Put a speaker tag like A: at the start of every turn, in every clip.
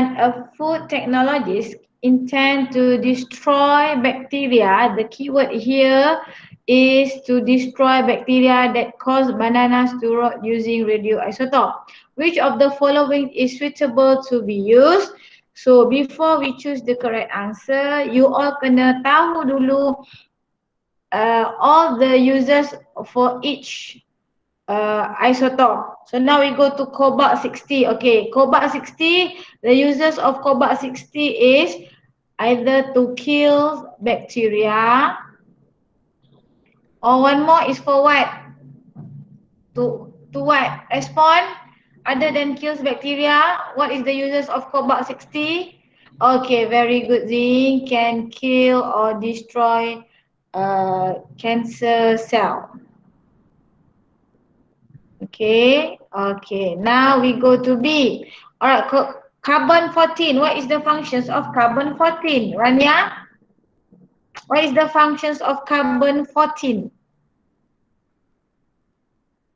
A: when a food technologist intend to destroy bacteria, the keyword here is to destroy bacteria that cause bananas to rot using radioisotope. Which of the following is suitable to be used? So before we choose the correct answer, you all kena tahu dulu all the uses for each isotope. So now we go to cobalt 60. Okay, cobalt 60, the uses of cobalt 60 is either to kill bacteria, or one more is for what? To what? Respond? Other than kills bacteria, what is the uses of cobalt 60? Okay, very good. Zinc can kill or destroy cancer cell. Okay, okay. Now we go to B. Alright, carbon 14. What is the functions of carbon 14? Rania? What is the functions of carbon 14?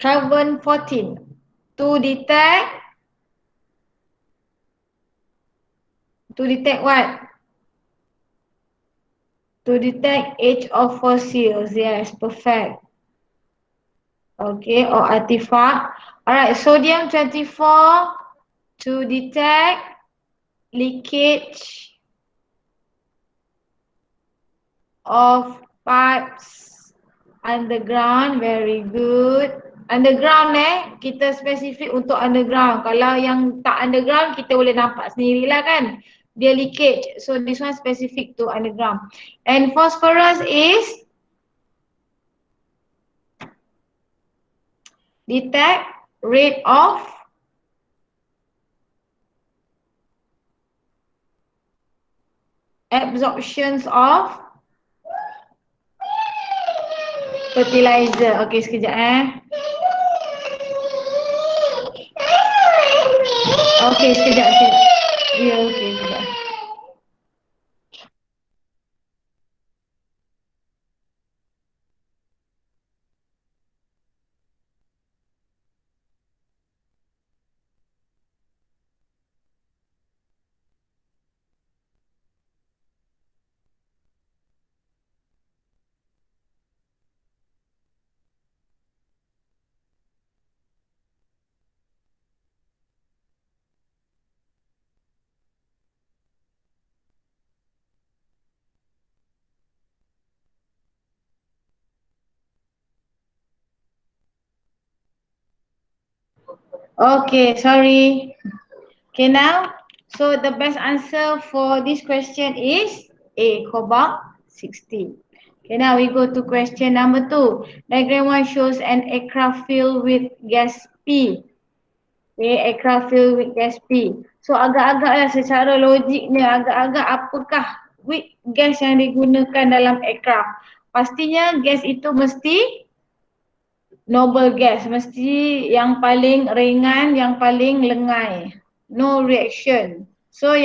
A: Carbon 14. To detect what? To detect age of fossils. Yes, perfect. Okay, or artifact. Alright, sodium 24 to detect leakage of pipes underground. Very good. Underground kita spesifik untuk underground. Kalau yang tak underground kita boleh nampak sendirilah kan. Dia leakage. So this one specific to underground. And phosphorus is detect rate of absorptions of fertilizer. Okay, sekejap Okay, sekejap. Ya, okay, sekejap. Okay, sorry. Okay, now, so the best answer for this question is A, cobalt 60. Okay, now we go to question number 2. Diagram 1 shows an aircraft filled with gas P. Okay, aircraft filled with gas P. So agak-agaklah secara logiknya, agak-agak apakah gas yang digunakan dalam aircraft? Pastinya gas itu mesti noble gas, mesti yang paling ringan, yang paling lengai. No reaction. So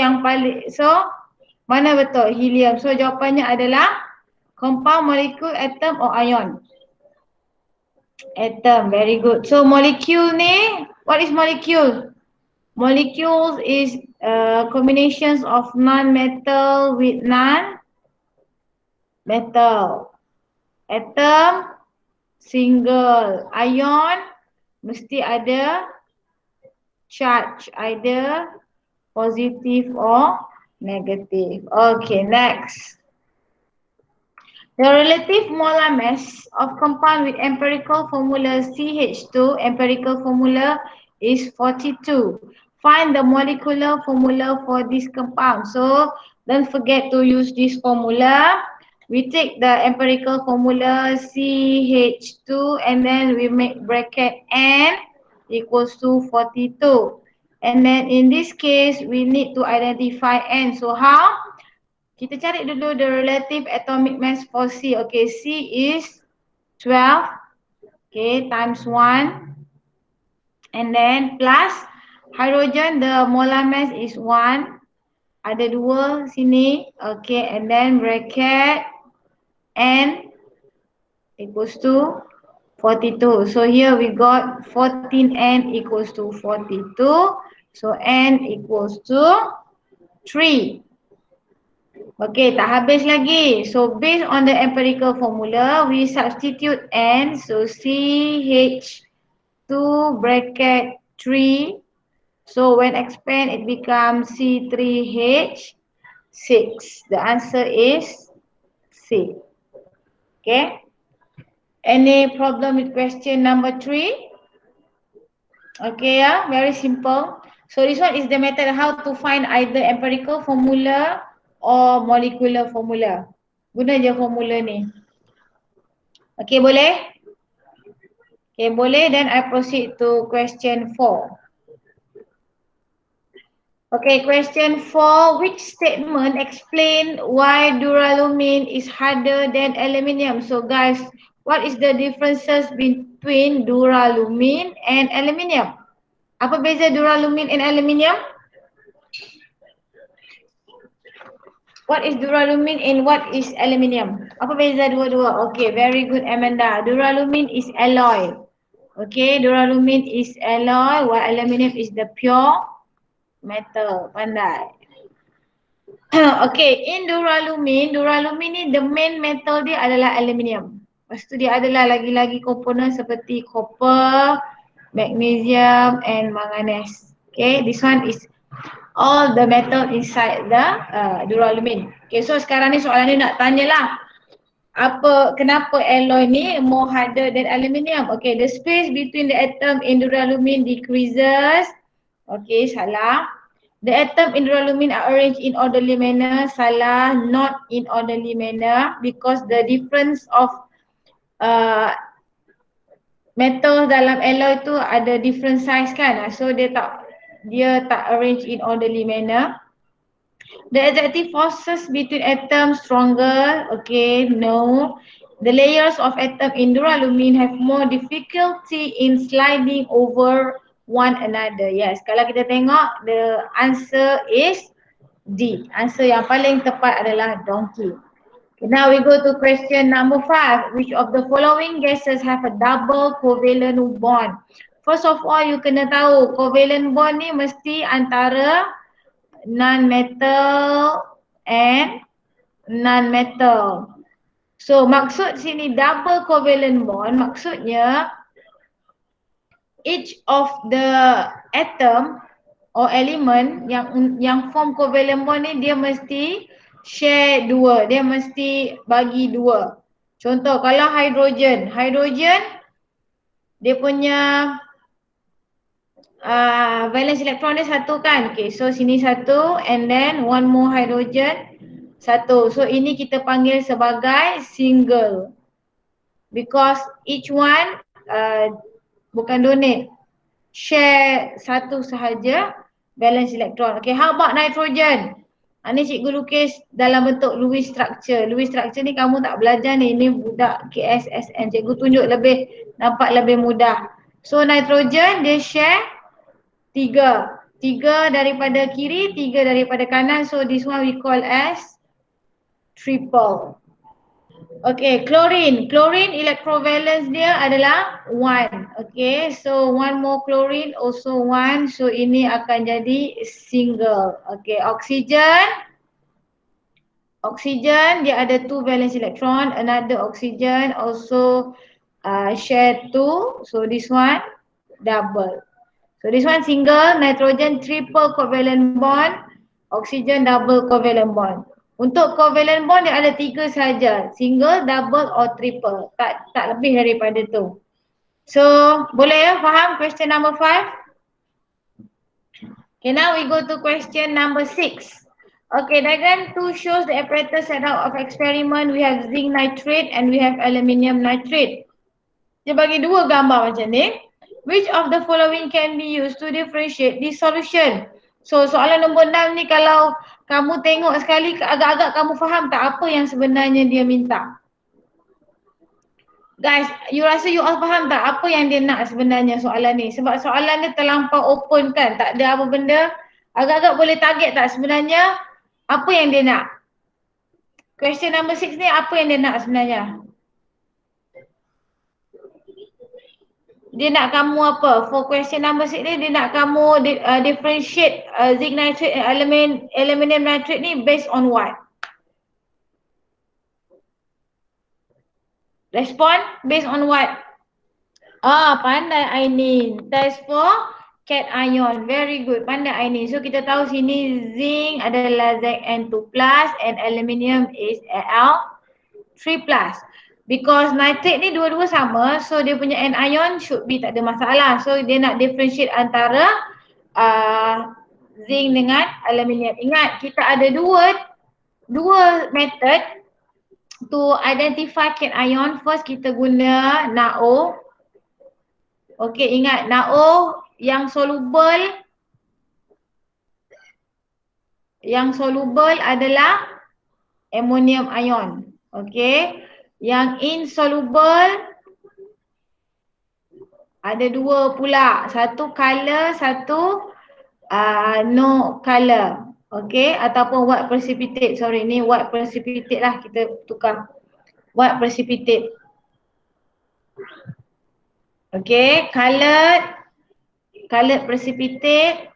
A: mana betul? Helium. So jawapannya adalah compound, molecule, atom or ion? Atom. Very good. So molecule ni, what is molecule? Molecules is combinations of non-metal with non-metal. Atom, single. Ion, mesti ada charge, either positive or negative. Okay, next. The relative molar mass of compound with empirical formula CH2, empirical formula is 42. Find the molecular formula for this compound. So don't forget to use this formula. We take the empirical formula CH2 and then we make bracket N equals to 42. And then in this case, we need to identify N. So how? Kita cari dulu the relative atomic mass for C. Okay, C is 12. Okay, times 1. And then plus hydrogen, the molar mass is 1. Ada 2 sini. Okay, and then bracket N equals to 42. So here we got 14N equals to 42. So N equals to 3. Okay, tak habis lagi. So based on the empirical formula, we substitute N. So CH2 bracket 3. So when expand, it becomes C3H6. The answer is C. Okay. Any problem with question number 3? Okay, yeah, very simple. So this one is the method how to find either empirical formula or molecular formula. Guna je formula ni. Okay, boleh? Okay, boleh. Then I proceed to question 4. Okay, question 4. Which statement explain why duralumin is harder than aluminium? So guys, what is the differences between duralumin and aluminium? Apa beza duralumin and aluminium? What is duralumin and what is aluminium? Apa beza dua-dua? Okay, very good Amanda. Duralumin is alloy. Okay, duralumin is alloy while aluminium is the pure metal. Pandai. Okay, in duralumin ni the main metal dia adalah aluminium. Lepas tu dia adalah lagi-lagi komponen seperti copper, magnesium and manganese. Okay, this one is all the metal inside the duralumin. Okay, so sekarang ni soalan ni nak tanyalah kenapa alloy ni more harder than aluminium? Okay, the space between the atom in duralumin decreases. Okay, salah. The atom in duralumin are arranged in orderly manner. Salah, not in orderly manner because the difference of uh, metal dalam alloy tu ada different size kan. So dia tak arrange in orderly manner. The attractive forces between atoms stronger. Okay, no. The layers of atom in duralumin have more difficulty in sliding over one another. Yes, kalau kita tengok the answer is D. Answer yang paling tepat adalah donkey. Okay, now we go to question number 5. Which of the following gases have a double covalent bond? First of all, you kena tahu covalent bond ni mesti antara non-metal and non-metal. So maksud sini double covalent bond maksudnya each of the atom or element yang form covalent bond ni dia mesti share dua, dia mesti bagi dua. Contoh kalau hidrogen dia punya valence electron dia satu kan. Okay, so sini satu and then one more hydrogen satu. So ini kita panggil sebagai single because each one bukan donate, share satu sahaja valence electron. Okay, how about nitrogen? Ni cikgu lukis dalam bentuk Lewis structure. Lewis structure ni kamu tak belajar ni, ini budak KSSN. Cikgu tunjuk nampak lebih mudah. So nitrogen dia share tiga daripada kiri, tiga daripada kanan. So this one we call as triple. Okay, chlorine electrovalence dia adalah 1. Okay, so one more chlorine also 1. So ini akan jadi single. Okay, oxygen dia ada 2 valence electron. Another oxygen also share 2. So this one double. So this one single, nitrogen triple covalent bond, oxygen double covalent bond. Untuk covalent bond dia ada 3 saja, single, double or triple. Tak lebih daripada tu. So boleh ya faham question number 5? Okay, now we go to question number 6. Okay, diagram 2 shows the apparatus set out of experiment. We have zinc nitrate and we have aluminium nitrate. Dia bagi dua gambar macam ni. Which of the following can be used to differentiate this solution? So soalan nombor 6 ni kalau kamu tengok sekali agak-agak kamu faham tak apa yang sebenarnya dia minta? Guys, you rasa you all faham tak apa yang dia nak sebenarnya soalan ni? Sebab soalan dia terlampau open kan, tak ada apa benda. Agak-agak boleh target tak sebenarnya apa yang dia nak? Question number 6 ni apa yang dia nak sebenarnya? Dia nak kamu apa? For question number 6 ni dia nak kamu differentiate zinc nitrate and aluminum nitrate ni based on what? Respond based on what? Pandai Ainin. Test for cation. Very good. Pandai Ainin. So kita tahu sini zinc adalah Zn2 plus and aluminium is Al3 plus. Because nitrate ni dua-dua sama, so dia punya anion should be tak ada masalah. So dia nak differentiate antara zinc dengan aluminium. Ingat kita ada dua method to identify cation. First kita guna NaO. Okey, ingat NaO yang soluble adalah ammonium ion. Okey. Yang insoluble ada dua pula. Satu color, satu no color. Okey, ataupun white precipitate. Sorry, ni white precipitate lah, kita tukar. White precipitate. Okey, colored precipitate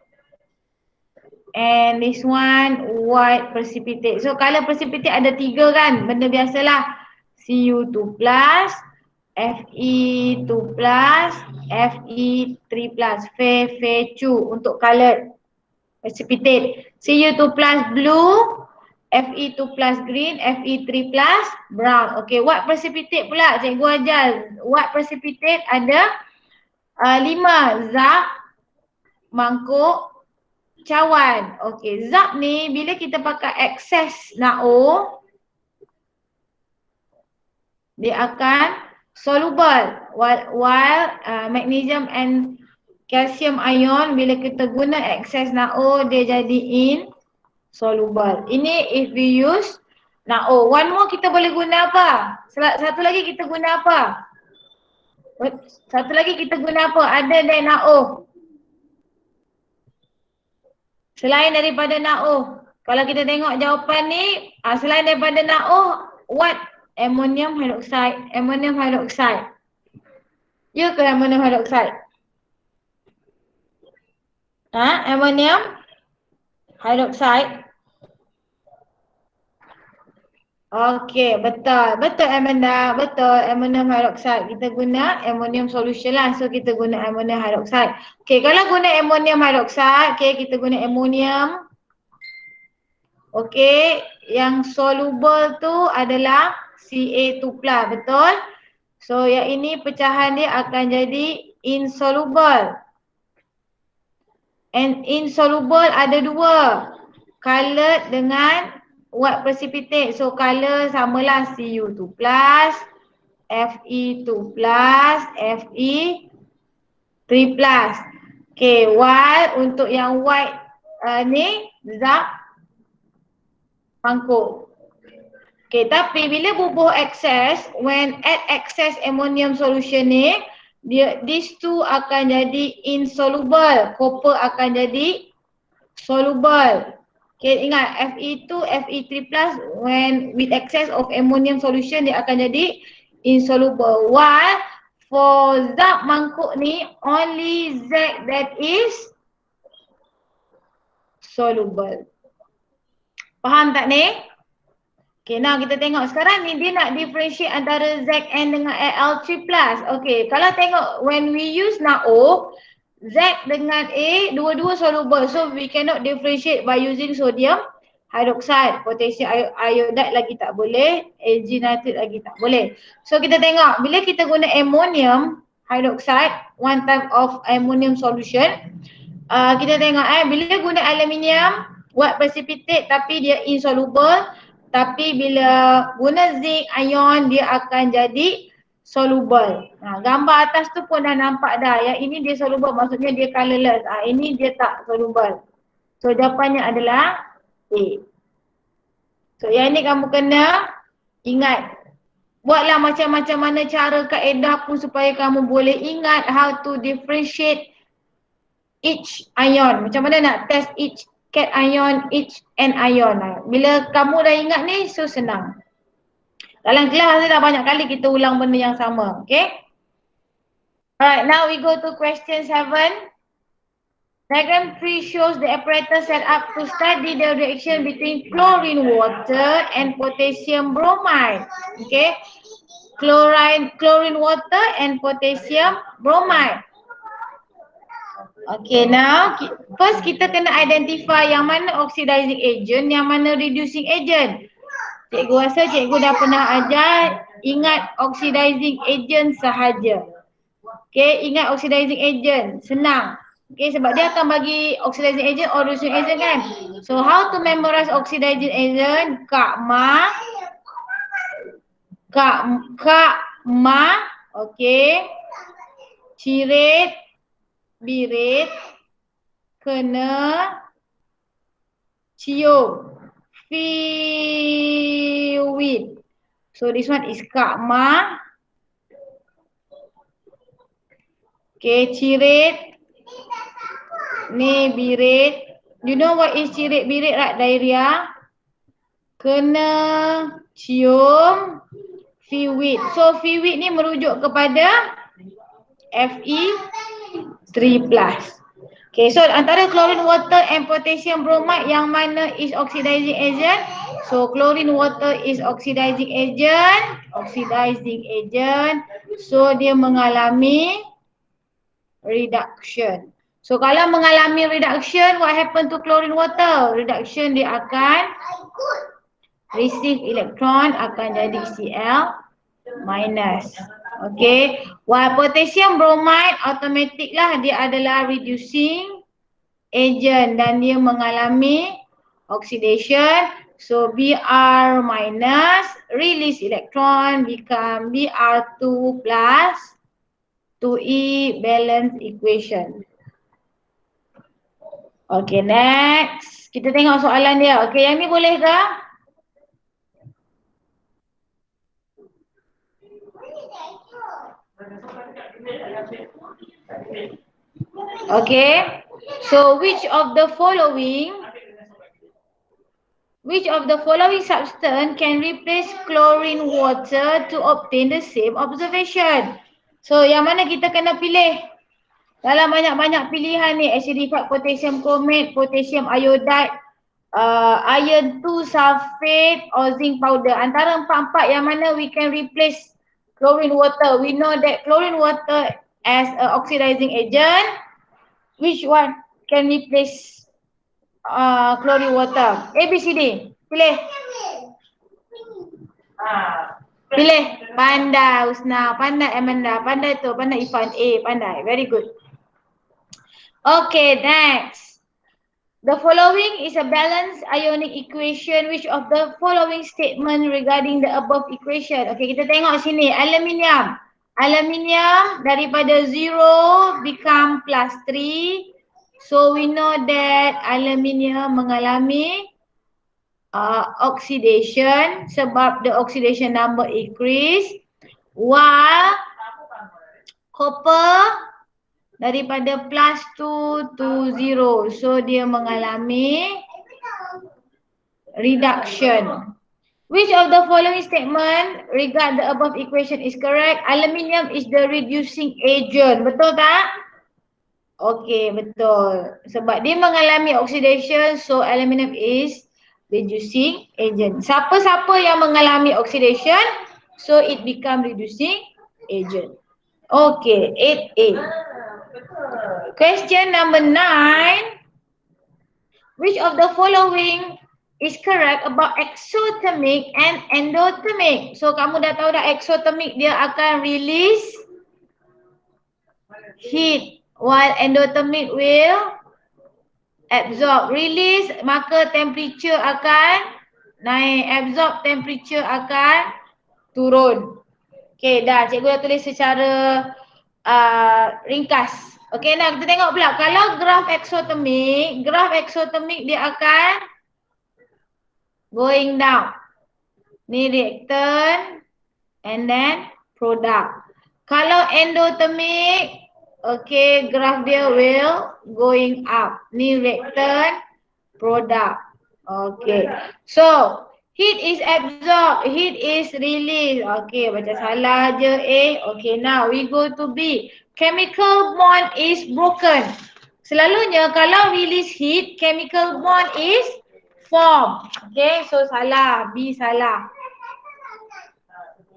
A: and this one white precipitate. So color precipitate ada 3 kan, benda biasalah. Cu2 plus, Fe2 plus, Fe3 plus. Fe-Cu untuk colored precipitate. Cu2 plus blue, Fe2 plus green, Fe3 plus brown. Okay, white precipitate pula cikgu ajar. White precipitate ada 5 zap, mangkuk, cawan. Okay, zap ni bila kita pakai excess NaO, dia akan soluble. While magnesium and calcium ion bila kita guna excess NaO dia jadi insoluble. Ini if we use NaO. One more kita boleh guna apa? Satu lagi kita guna apa? Satu lagi kita guna apa? Ada dari NaO. Selain daripada NaO. Kalau kita tengok jawapan ni, selain daripada NaO, what? Ammonium hydroxide. Ammonium hydroxide. Ya ke ammonium hydroxide? Ammonium hydroxide. Okey, betul. Betul Amanda. Betul ammonium hydroxide. Kita guna ammonium solution lah. So kita guna ammonium hydroxide. Okey, kalau guna ammonium hydroxide, kita guna ammonium. Okey, yang soluble tu adalah Ca2+, betul? So yang ini pecahan dia akan jadi insoluble. And insoluble ada 2. Colored dengan white precipitate. So color samalah Cu2+, Fe2+, Fe3+. Okay, while untuk yang white ni zap mangkuk. Okay, tapi bila bubuh excess, when add excess ammonium solution ni, these two akan jadi insoluble. Copper akan jadi soluble. Okay, ingat Fe2, Fe3+, when with excess of ammonium solution, dia akan jadi insoluble. While for zap mangkuk ni, only Z that is soluble. Faham tak ni? Okay, now kita tengok sekarang ni dia nak differentiate antara Zn dengan Al3+. Okay, kalau tengok when we use NaO, Z dengan A dua-dua soluble. So we cannot differentiate by using sodium hydroxide. Potassium iodide lagi tak boleh, Ag nitrate lagi tak boleh. So kita tengok bila kita guna ammonium hydroxide, one type of ammonium solution, kita tengok bila guna aluminium white precipitate tapi dia insoluble. Tapi bila guna zinc ion dia akan jadi soluble. Gambar atas tu pun dah nampak dah. Yang ini dia soluble, maksudnya dia colorless. Ini dia tak soluble. So jawapannya adalah A. So yang ni kamu kena ingat. Buatlah macam-macam mana cara kaedah pun supaya kamu boleh ingat how to differentiate each ion. Macam mana nak test each cation, each anion. Bila kamu dah ingat ni, so senang. Dalam kelas ni dah banyak kali kita ulang benda yang sama, okay? Alright, now we go to question 7. Diagram 3 shows the apparatus set up to study the reaction between chlorine water and potassium bromide. Okay, chlorine water and potassium bromide. Okay, now first kita kena identify yang mana oxidizing agent, yang mana reducing agent. Cikgu rasa cikgu dah pernah ajar, ingat oxidizing agent sahaja. Okay, ingat oxidizing agent, senang. Okay, sebab dia akan bagi oxidizing agent or reducing agent kan. So, how to memorize oxidizing agent? Kak Ma, okay. Cirit, birit, kena, cium. Fluid. So, this one is Kak Ma. Okay, cirit. Ni birit. You know what is cirit birit, right, Dairia? Kena, cium, fluid. So fluid ni merujuk kepada Fe3+. Okay, so antara chlorine water and potassium bromide yang mana is oxidizing agent? So chlorine water is oxidizing agent. So dia mengalami reduction. So kalau mengalami reduction, what happen to chlorine water? Reduction dia akan receive electron, akan jadi Cl-. Okay. While potassium bromide automatic lah dia adalah reducing agent dan dia mengalami oxidation. So Br minus release electron become Br2 plus 2E balance equation. Okay, next. Kita tengok soalan dia. Okay, yang ni boleh ke? Okay. So, which of the following substance can replace chlorine water to obtain the same observation? So, yang mana kita kena pilih? Dalam banyak-banyak pilihan ni, acidified potassium chromate, potassium iodide, iron 2 sulfate or zinc powder. Antara empat-empat yang mana we can replace chlorine water. We know that chlorine water as an oxidizing agent. Which one can replace chlorine water? A, B, C, D. Pilih. Pilih. Pandai Husna, pandai Amanda, pandai tu, pandai Ifan. A, pandai. Very good. Okay, next. The following is a balanced ionic equation. Which of the following statement regarding the above equation? Okay, kita tengok sini. Aluminium. Aluminium daripada 0 become plus 3. So we know that aluminium mengalami oxidation sebab the oxidation number increase. While copper daripada plus 2 to 0. So dia mengalami reduction. Which of the following statement regard the above equation is correct? Aluminium is the reducing agent. Betul tak? Okay, betul. Sebab dia mengalami oxidation, so aluminium is reducing agent. Siapa-siapa yang mengalami oxidation, so it become reducing agent. Okay, 8A. Question number 9. Which of the following is correct about exothermic and endothermic? So kamu dah tahu dah exothermic dia akan release heat while endothermic will absorb. Release maka temperature akan naik, absorb temperature akan turun. Okay, dah cikgu dah tulis secara ringkas. Okay, nah kita tengok pula. Kalau graf exothermic dia akan going down. Ni reactant and then product. Kalau endothermic, okay, graf dia will going up. Ni reactant, product. Okay. So, Heat is absorbed, heat is released. Okay, baca salah je A. Okay, now we go to B. Chemical bond is broken. Selalunya kalau release heat, chemical bond is formed. Okay, so salah. B salah.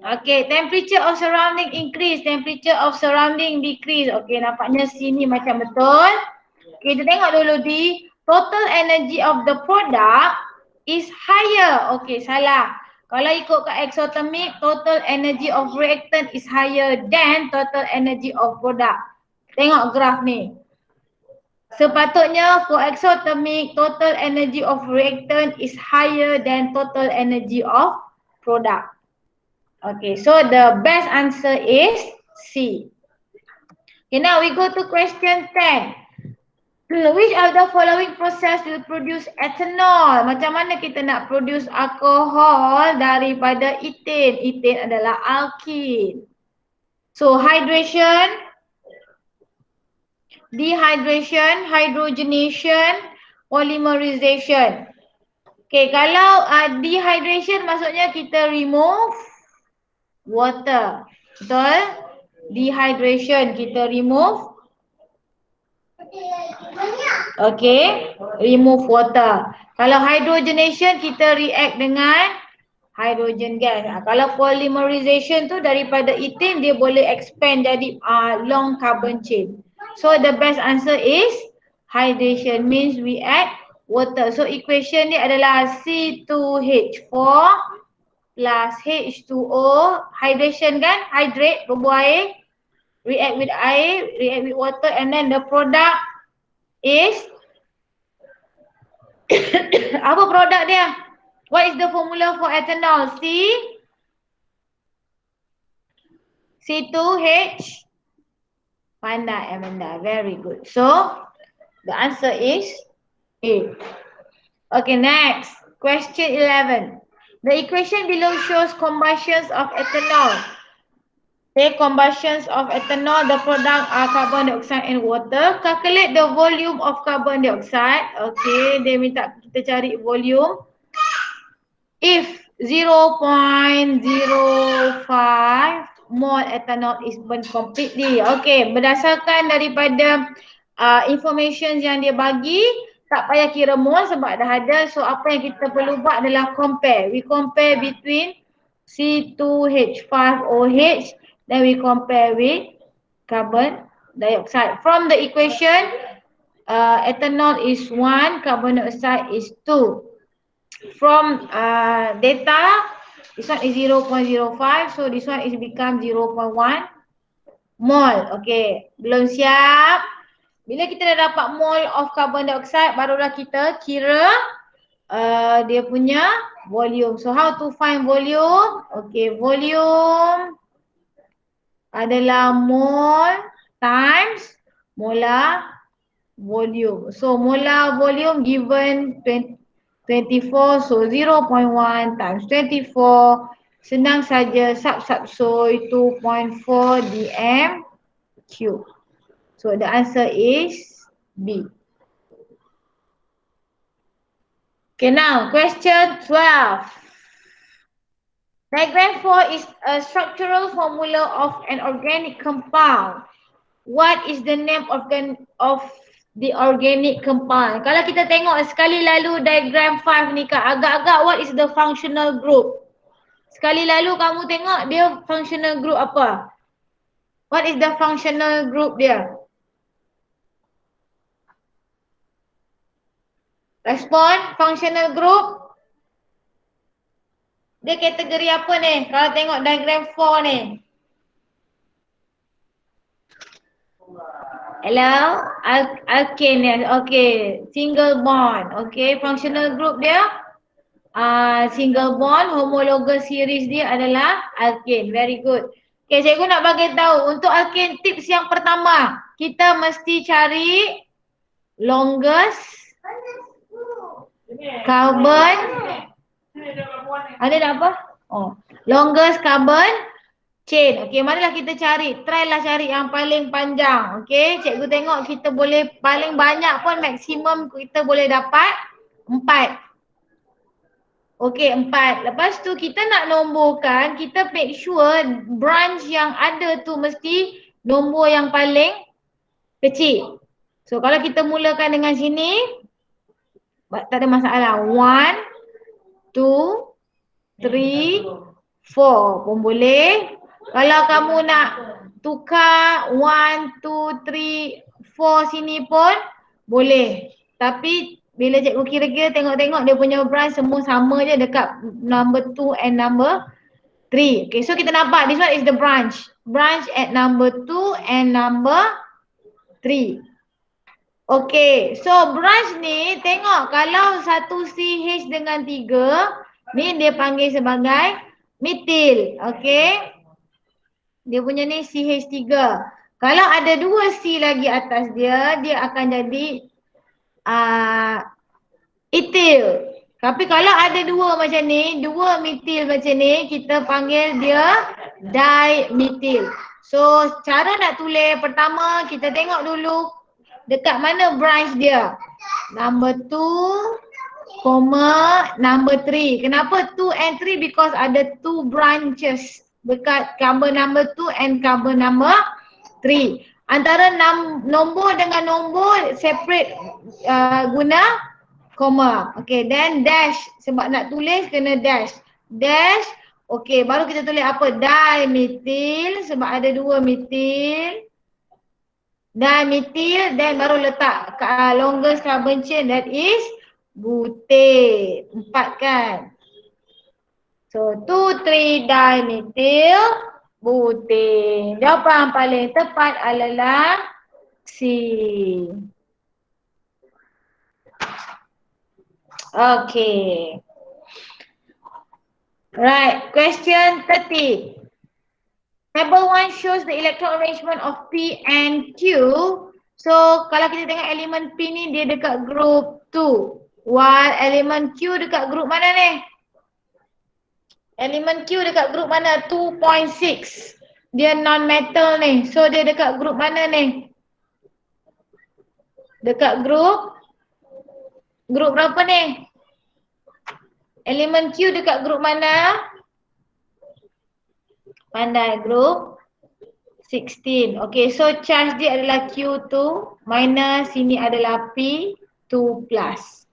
A: Okay, temperature of surrounding increase, temperature of surrounding decrease. Okay, nampaknya sini macam betul. Okay, kita tengok dulu di total energy of the product is higher. Okay, salah. Kalau ikut ke exothermic, total energy of reactant is higher than total energy of product. Tengok graf ni. Sepatutnya for exothermic, total energy of reactant is higher than total energy of product. Okay, so the best answer is C. Okay, now we go to question 10. Which of the following process will produce ethanol? Macam mana kita nak produce alkohol daripada ethane? Ethane adalah alkene. So hydration, dehydration, hydrogenation, polymerization. Okay, kalau dehydration maksudnya kita remove water. Betul? Dehydration kita remove. Okay, remove water. Kalau hydrogenation kita react dengan hydrogen gas. Kalau polymerization tu daripada ethane dia boleh expand jadi long carbon chain. So the best answer is hydration, means we add water. So equation ni adalah C2H4 plus H2O, hydration kan, hydrate, berbuah air, react with air, react with water, and then the product is apa produk dia? What is the formula for ethanol? C2H. Pandai Amanda, very good. So the answer is A. Okay, next. Question 11. The equation below shows combustions of ethanol. Okay, combustions of ethanol, the product are carbon dioxide and water. Calculate the volume of carbon dioxide. Okay, dia minta kita cari volume. If 0.05 mole ethanol is burned completely. Okay, berdasarkan daripada information yang dia bagi, tak payah kira mole sebab dah ada. So apa yang kita perlu buat adalah compare. We compare between C2H5OH, then we compare with carbon dioxide. From the equation, ethanol is 1, carbon dioxide is 2. From data, this one is 0.05, so this one is become 0.1 mole. Okay, belum siap. Bila kita dah dapat mole of carbon dioxide, barulah kita kira dia punya volume. So how to find volume? Okay, volume adalah mole times molar volume. So molar volume given 24, so 0.1 times 24, senang saja subsoil 2.4 dm cube. So the answer is B. Okay, now question 12. Diagram 4 is a structural formula of an organic compound. What is the name of the organic compound? Kalau kita tengok sekali lalu diagram 5 ni Kak, agak-agak what is the functional group? Sekali lalu kamu tengok dia functional group apa? What is the functional group dia? Respon, functional group. Dia kategori apa ni? Kalau tengok diagram 4 ni. Hello? Alkane, okay. Single bond, okay. Functional group dia single bond, homologous series dia adalah alkane. Very good. Okay, cikgu nak bagi tahu untuk alkane tips yang pertama, kita mesti cari longest carbon. Ada tak apa? Oh, longest carbon chain. Okay, marilah kita cari. Try lah cari yang paling panjang. Okay, cikgu tengok kita boleh paling banyak pun maksimum kita boleh dapat 4. Okey, 4. Lepas tu kita nak nomborkan, kita make sure branch yang ada tu mesti nombor yang paling kecil. So kalau kita mulakan dengan sini, tak ada masalah. 1, 2, 3, 4 pun boleh. Kalau kamu nak tukar 1, 2, 3, 4 sini pun boleh. Tapi bila cikgu kira-kira tengok-tengok dia punya branch semua sama je dekat number 2 and number 3. Okay, so kita nampak this one is the branch. Branch at number 2 and number 3. Okay, so branch ni tengok kalau satu CH dengan 3, ni dia panggil sebagai metil. Okay, dia punya ni CH3. Kalau ada 2 C lagi atas dia, dia akan jadi etil. Tapi kalau ada 2 macam ni, 2 metil macam ni, kita panggil dia dimetil. So cara nak tulis, pertama kita tengok dulu dekat mana branch dia. Number 2, number 3. Kenapa 2 and 3? Because ada 2 branches dekat gambar number 2 and gambar number 3. Antara nombor dengan nombor separate guna koma. Okay, then dash. Sebab nak tulis kena dash. Dash. Okay, baru kita tulis apa? Dimetil. Sebab ada 2 metil. Dimetil, then baru letak longest carbon chain, that is butane. 4 kan. So 2, 3 dimetil butane. Jawapan paling tepat adalah C. Okay. Right, question 30. Table 1 shows the electron arrangement of P and Q. So kalau kita tengok elemen P ni dia dekat group 2. While elemen Q dekat group mana ni? Elemen Q dekat group mana? 2.6. Dia non-metal ni. So dia dekat group mana ni? Dekat group berapa ni? Elemen Q dekat group mana? Pandai, group 16. Okay, so charge dia adalah Q2 minus, sini adalah P2 plus.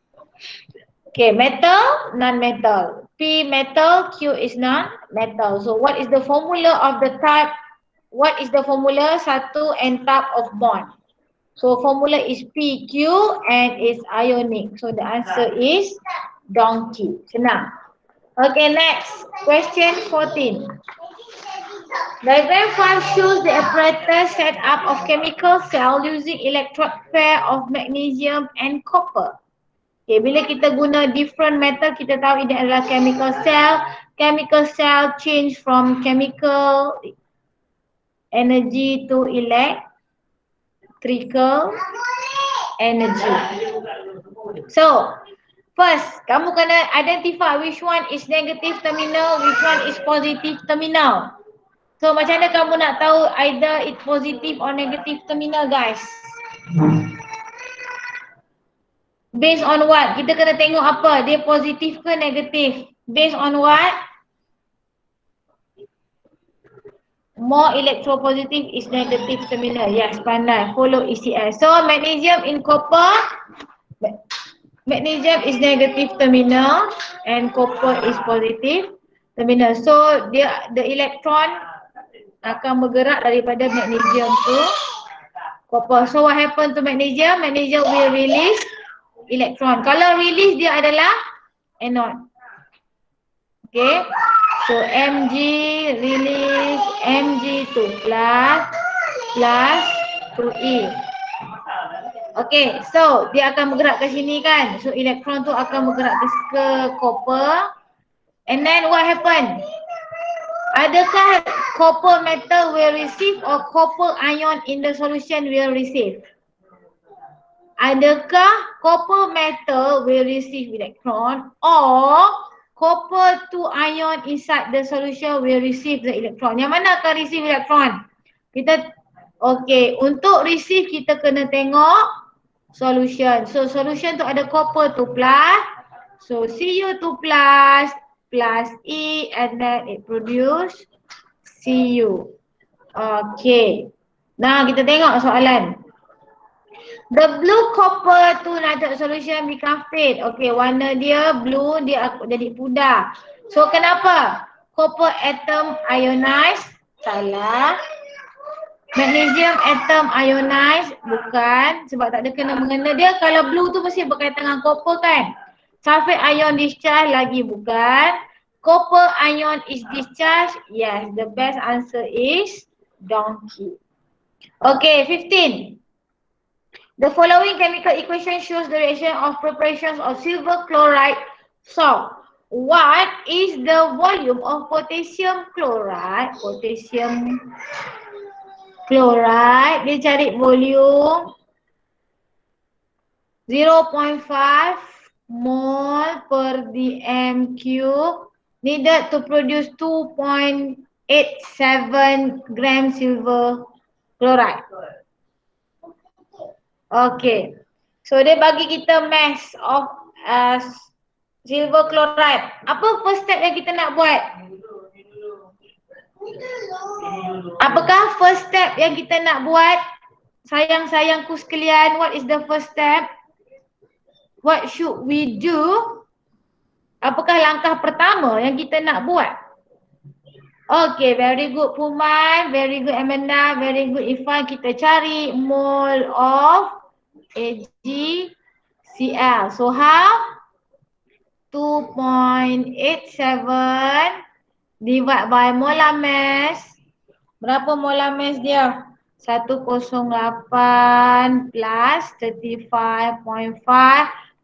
A: Okay, metal, non-metal. P metal, Q is non-metal. So what is the formula of the type? What is the formula? Satu and type of bond. So formula is PQ and is ionic. So the answer is donkey. Senang. Okay, next. Question 14. Diagram 5 shows the apparatus set up of chemical cell using electrode pair of magnesium and copper. Okay, bila kita guna different metal, kita tahu ini adalah chemical cell. Chemical cell change from chemical energy to electrical energy. So, first, kamu kena identify which one is negative terminal, which one is positive terminal. So macam mana kamu nak tahu either it positive or negative terminal, guys? Based on what? Kita kena tengok apa? Dia positif ke negatif? Based on what? More electropositive is negative terminal. Yes, pandai. Follow ECS. So magnesium in copper. Magnesium is negative terminal and copper is positive terminal. So the electron akan bergerak daripada magnesium to copper. So what happen to magnesium? Magnesium will release electron. Kalau release dia adalah anode. Okay. So Mg release Mg2 plus to E. Okay. So dia akan bergerak ke sini kan. So elektron tu akan bergerak ke copper. And then what happen? Adakah copper metal will receive or copper ion in the solution will receive? Adakah copper metal will receive electron or copper 2 ion inside the solution will receive the electron? Yang mana akan receive electron? Untuk receive kita kena tengok solution. So solution tu ada copper 2 plus So Cu2 plus E and then it produce Cu. Okay. Nah, kita tengok soalan. The blue copper to nitrate solution become fade. Okay, warna dia blue, dia jadi pudar. So kenapa? Copper atom ionize? Salah. Magnesium atom ionize? Bukan. Sebab tak ada kena-mengena dia. Kalau blue tu mesti berkaitan dengan copper kan? Sulfate ion discharge lagi bukan. Copper ion is discharged. Yes, the best answer is donkey. Okay, 15. The following chemical equation shows the reaction of preparations of silver chloride salt. What is the volume of potassium chloride? Potassium chloride, dia cari volume 0.5 mol per dm cube needed to produce 2.87 gram silver chloride. Okay. So dia bagi kita mass of silver chloride. Apa first step yang kita nak buat? Apakah first step yang kita nak buat? Sayang-sayangku sekalian, what is the first step? What should we do? Apakah langkah pertama yang kita nak buat? Okay, very good Puman, very good Amanda, very good Ifan. Kita cari mole of AgCl. So how? 2.87 divide by molar mass. Berapa molar mass dia? 108 plus 35.5.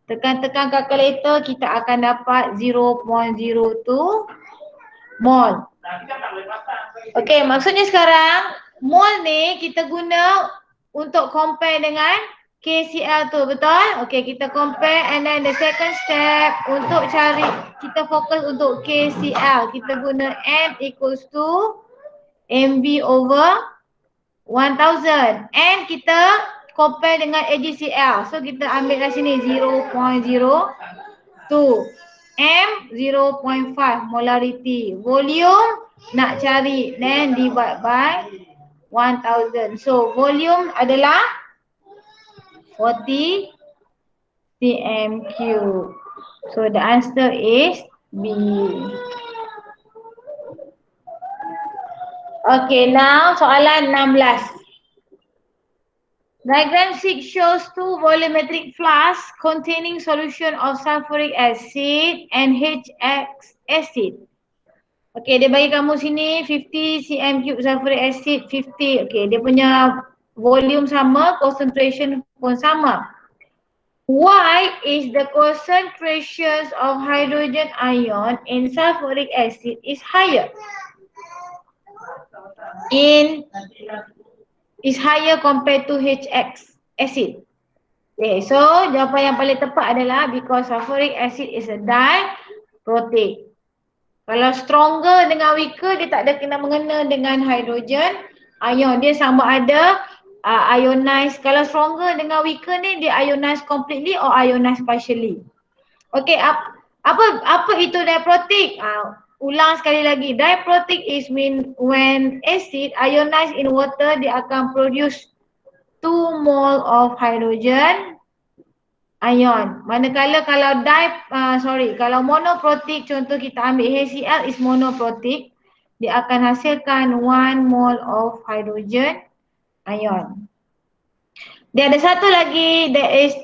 A: Tekan-tekan kalkulator, kita akan dapat 0.02 mol. Okay, maksudnya sekarang mol ni kita guna untuk compare dengan KCl tu, betul? Okay, kita compare and then the second step untuk cari, kita fokus untuk KCl. Kita guna N equals to MB over 1000 and kita compare dengan AgCl. So kita ambil dari sini 0.02 M 0.5 molarity. Volume nak cari then divide by 1000. So volume adalah 40 cm cube. So the answer is B. Okay, now soalan 16. Diagram 6 shows two volumetric flasks containing solution of sulfuric acid and HX acid. Okay, dia bagi kamu sini 50 cm cube sulfuric acid 50. Okay, dia punya volume sama, concentration pun sama. Why is the concentrations of hydrogen ion in sulfuric acid is higher? Is higher compared to HX acid. Okay, so jawapan yang paling tepat adalah because sulfuric acid is a diprotic. Kalau stronger dengan weaker, dia tak ada kena mengena dengan hydrogen ion. Dia sama ada ionize. Kalau stronger dengan weaker ni, dia ionize completely or ionize partially. Okay, apa itu diprotic? Ulang sekali lagi, diprotic is mean when acid ionized in water, dia akan produce 2 mole of hydrogen ion. Manakala kalau kalau monoprotic, contoh kita ambil HCl is monoprotic, dia akan hasilkan 1 mole of hydrogen ion. Dia ada satu lagi, that is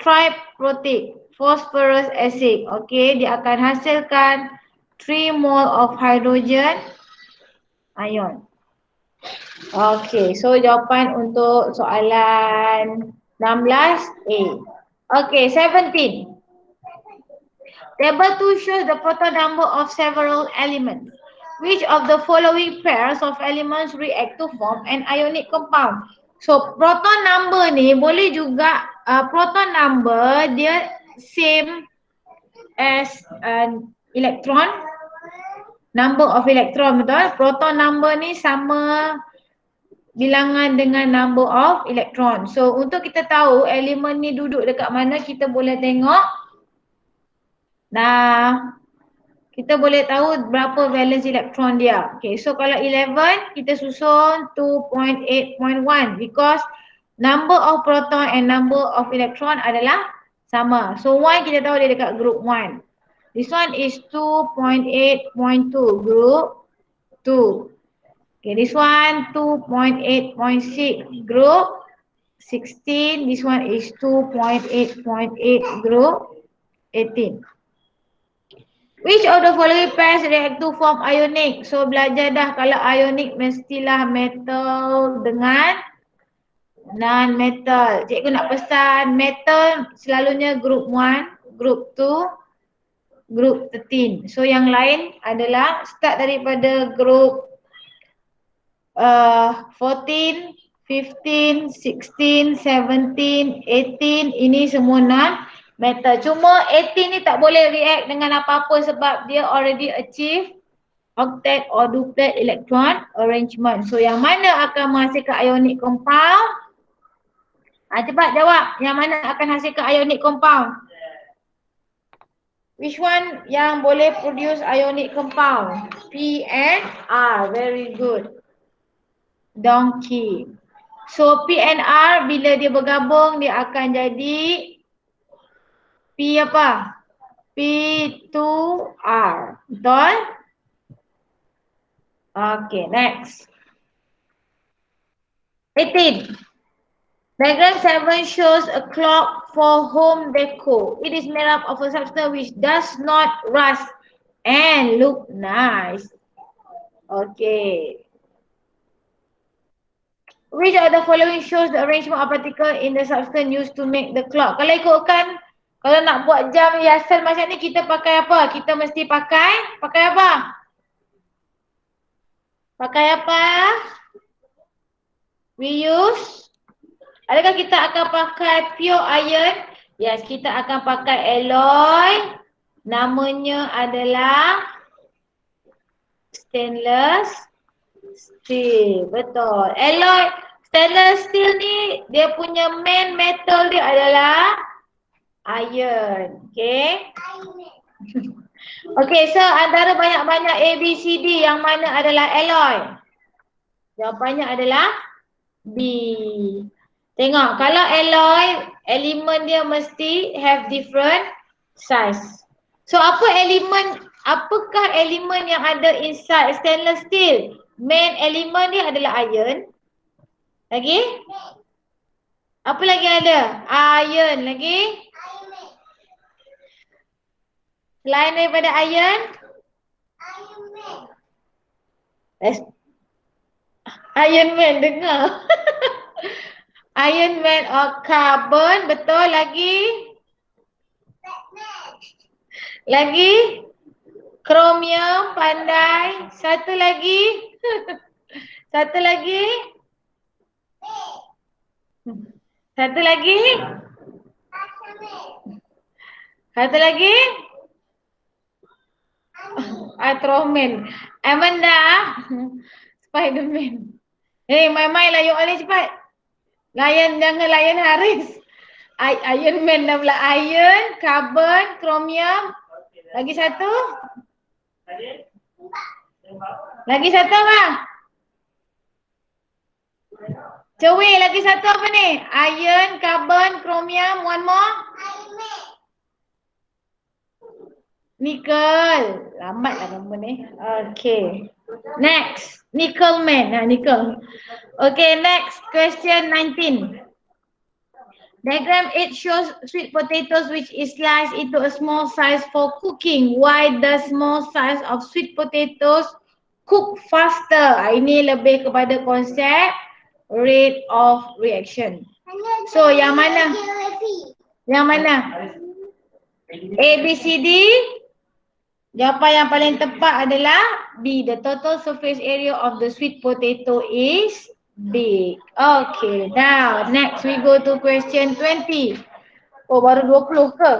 A: triprotic, phosphorus acid. Okay, dia akan hasilkan 3 mole of hydrogen ion. Okay, so jawapan untuk soalan 16A. Okay, 17. Table 2 shows the proton number of several elements. Which of the following pairs of elements react to form an ionic compound? So, proton number ni boleh juga, proton number dia same as electron, number of electron, betul? Proton number ni sama bilangan dengan number of electron. So untuk kita tahu elemen ni duduk dekat mana, kita boleh tengok Nah, kita boleh tahu berapa valence elektron dia. Okay, so kalau 11 kita susun 2.8.1 because number of proton and number of electron adalah sama. So 1 kita tahu dia dekat group 1. This one is 2.8.2 group 2. Okay, this one 2.8.6 group 16. This one is 2.8.8 group 18. Which of the following pairs react to form ionic? So belajar dah kalau ionic mestilah metal dengan non-metal. Cikgu nak pesan metal selalunya group 1, group 2, group 13. So yang lain adalah start daripada group 14, 15, 16, 17, 18 ini semua non-metal. Cuma 18 ni tak boleh react dengan apa-apa sebab dia already achieve octet or duplet electron arrangement. So yang mana akan menghasilkan ionic compound? Cepat jawab. Yang mana akan hasilkan ionic compound? Which one yang boleh produce ionic compound? P and R. Very good. Donkey. So P and R bila dia bergabung dia akan jadi P apa? P2R. Betul? Okay, next. 18. Diagram 7 shows a clock for home decor. It is made up of a substance which does not rust and look nice. Okay. Which of the following shows the arrangement of particle in the substance used to make the clock? Kalau ikutkan, kalau nak buat jam hiasan macam ni kita pakai apa? Kita mesti pakai apa? Pakai apa? We use, adakah kita akan pakai pure iron? Yes, kita akan pakai alloy. Namanya adalah stainless steel. Betul. Alloy stainless steel ni dia punya main metal dia adalah iron. Okay. Okay, so antara banyak-banyak A, B, C, D yang mana adalah alloy? Jawapannya adalah B. Tengok, kalau alloy, elemen dia mesti have different size. So apakah elemen yang ada inside stainless steel? Main elemen dia adalah iron. Lagi? Apa lagi ada? Iron lagi? Selain daripada iron? Iron Man dengar. Iron Man or carbon, betul lagi? Lagi? Kromium, pandai. Satu lagi? Satu lagi? Satu lagi? Satu lagi? Ultraman. Amanda. Spiderman. Hey, main-main lah you all ni cepat. Jangan layan Haris. Iron Man dah pula. Iron, carbon, chromium. Lagi satu? Lagi satu apa? Cewi, lagi satu apa ni? Iron, carbon, chromium, one more? Nickel. Lambatlah kamu ni. Okay. Next. Nickel man. Nickel. Okay, next. Question 19. Diagram 8 shows sweet potatoes which is sliced into a small size for cooking. Why the small size of sweet potatoes cook faster? Ini lebih kepada konsep rate of reaction. So, yang mana? Yang mana? A, B, C, D. Jawapan yang paling tepat adalah B. The total surface area of the sweet potato is big. Okay, now next we go to question 20. Oh, baru 20 ke?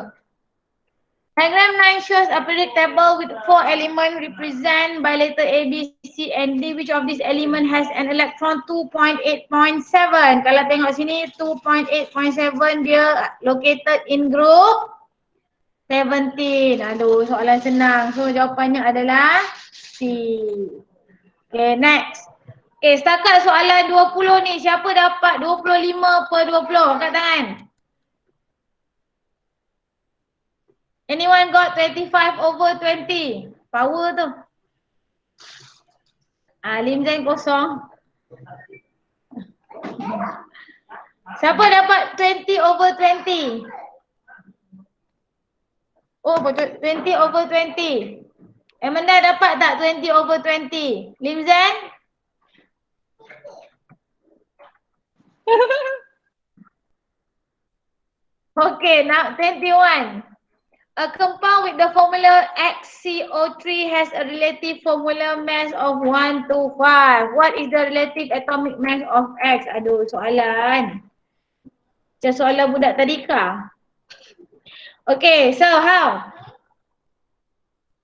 A: Diagram 9 shows a periodic table with 4 elements represented by letter A, B, C and D. Which of these element has an electron 2.8.7? Kalau tengok sini 2.8.7 dia located in group 17. Aduh, soalan senang. So, jawapannya adalah C. Okay, next. Okay, setakat soalan 20 ni, siapa dapat 25/20? Angkat tangan. Anyone got 25/20? Power tu. Lim Zain kosong. Siapa dapat 20/20? Oh, 20/20. Amanda dapat tak 20/20? Lim Zain? Okay, now 21. A compound with the formula XCO3 has a relative formula mass of 1 to 5. What is the relative atomic mass of X? Aduh, soalan. Macam soalan budak tadika. Okay, so how?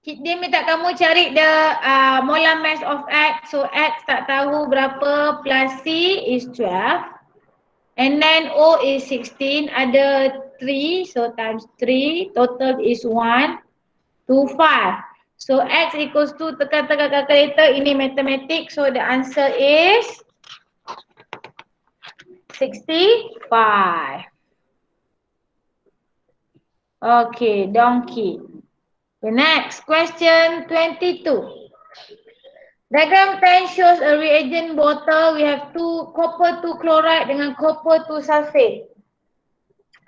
A: Dia minta kamu cari the molar mass of X. So X tak tahu berapa plus C is 12. And then O is 16, ada 3, so times 3, total is 1, 2, 5. So X equals to, tekan-tekan calculator, ini matematik, so the answer is 65. Okay, donkey. The next, question 22. Diagram 10 shows a reagent bottle. We have copper 2 chloride dengan copper 2 sulfate.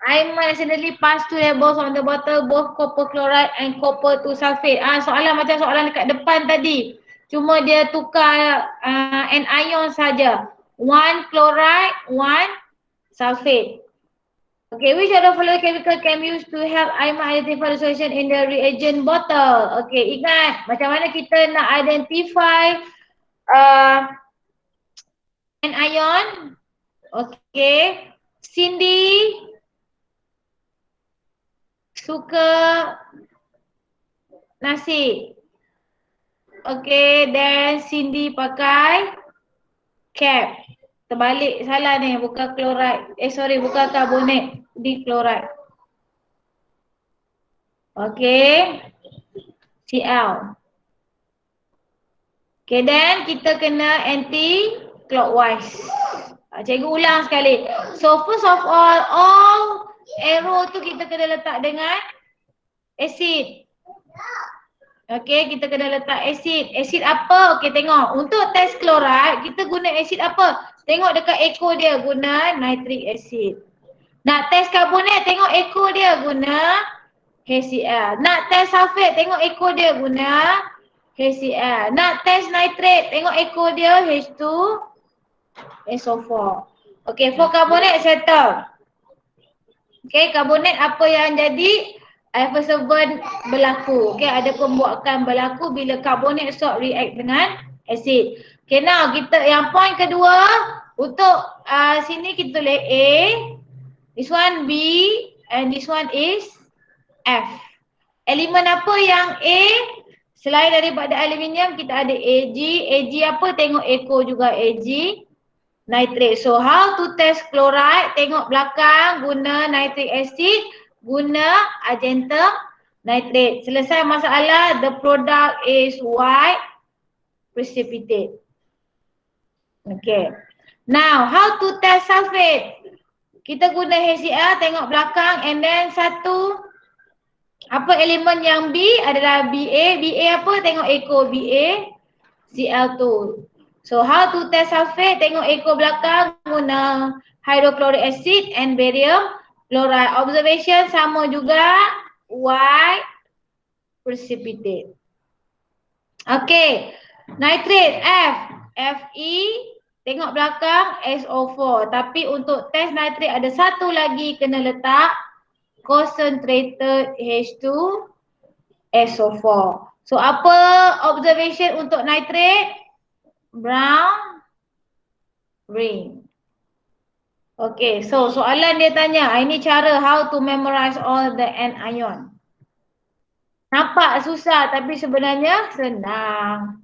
A: I accidentally pass 2 labels on the bottle, both copper chloride and copper 2 sulfate. Soalan macam soalan dekat depan tadi. Cuma dia tukar an ion saja. 1 chloride, 1 sulfate. Okay, which of the following chemical can be used to help Aiman identify the solution in the reagent bottle? Okay, ingat macam mana kita nak identify an ion. Okay, Cindy suka nasi. Okay, then Cindy pakai cap. Terbalik, salah ni, bukan chloride. Bukan karbonat, di chloride. Okay, Cl. Okay, then kita kena anti-clockwise. Cikgu ulang sekali. So first of all arrow tu kita kena letak dengan acid. Okay, kita kena letak acid. Acid apa? Okay, tengok. Untuk test chloride, kita guna acid apa? Tengok dekat echo dia, guna nitric acid. Nak test karbonat, tengok echo dia, guna HCl. Nak test sulfate, tengok echo dia, guna HCl. Nak test nitrate, tengok echo dia, H2SO4. Okay, for karbonat settle. Okay, karbonat apa yang jadi? Effervescent berlaku. Okay, ada pembuakan berlaku bila karbonat salt react dengan acid. Okay, now kita yang point kedua, untuk sini kita tulis A, this one B, and this one is F. Elemen apa yang A? Selain daripada aluminium, kita ada Ag. Ag apa? Tengok echo juga Ag. Nitrate. So how to test chloride? Tengok belakang, guna nitric acid, guna argentum nitrate. Selesai masalah, the product is white precipitate. Okay. Now, how to test sulfate? Kita guna HCl, tengok belakang, and then satu, apa elemen yang B adalah Ba. Ba apa? Tengok echo Ba, Cl2. So how to test sulfate? Tengok echo belakang, guna hydrochloric acid and barium chloride. Observation sama juga, white precipitate. Okay, nitrate F, Fe, tengok belakang SO4. Tapi untuk test nitrate ada satu lagi kena letak concentrated H2SO4. So apa observation untuk nitrate? Brown ring. Okay, so soalan dia tanya, ini cara how to memorize all the anion. Nampak susah tapi sebenarnya senang.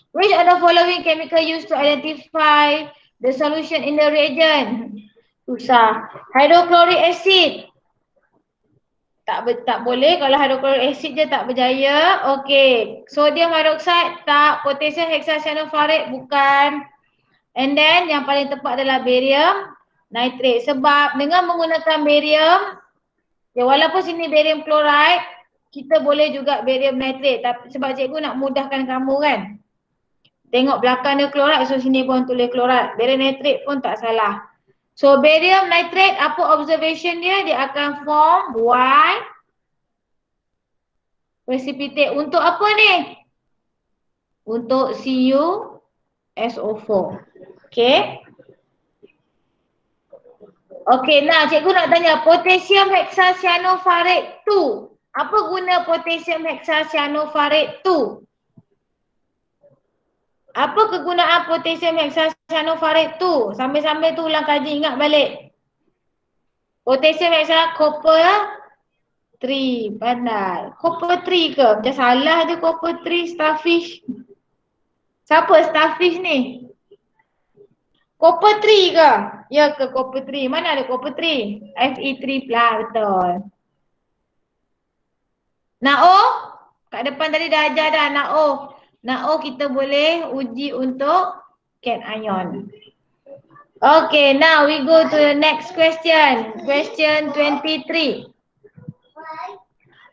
A: Which of the following chemical used to identify the solution in the reagent? Susah. Hydrochloric acid. tak boleh kalau hydrochloric acid je tak berjaya. Okey, sodium hydroxide tak, potassium hexacyanophosphatate bukan. And then yang paling tepat adalah barium nitrate. Sebab dengan menggunakan barium, ya walaupun sini barium chloride, kita boleh juga barium nitrate. Tapi sebab cikgu nak mudahkan kamu kan. Tengok belakang dia chloride, so sini pun tulis chloride. Barium nitrate pun tak salah. So barium nitrate, apa observation dia? Dia akan form Y precipitate. Untuk apa ni? Untuk CuSO4. Okay. Okay, nah cikgu nak tanya, potassium hexacyanophosphatate 2. Apa guna potassium hexacyanophosphatate 2? Apa kegunaan potassium hexacyanophosphatate 2? Sambil-sambil tu ulang kaji, ingat balik. Potassium hexacyanophosphatate copper 3, pandai. Copper 3 ke? Macam salah je copper 3 starfish. Siapa starfish ni? Copper 3 ke? Ya ke copper 3? Mana ada copper 3? Fe3 plus, betul. NaO? Kat depan tadi dah ajar dah NaO. NaO kita boleh uji untuk cation. Okay, now we go to the next question. Question 23.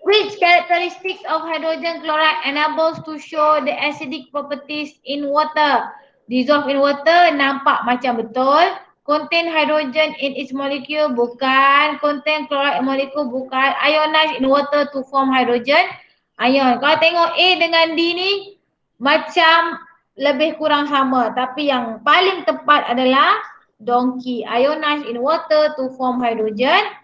A: Which characteristics of hydrogen chloride enables to show the acidic properties in water? Dissolve in water, nampak macam betul. Contain hydrogen in its molecule, bukan. Contain chloride molecule, bukan. Ionize in water to form hydrogen ion. Kalau tengok A dengan D ni macam lebih kurang sama, tapi yang paling tepat adalah donkey. Ionize in water to form hydrogen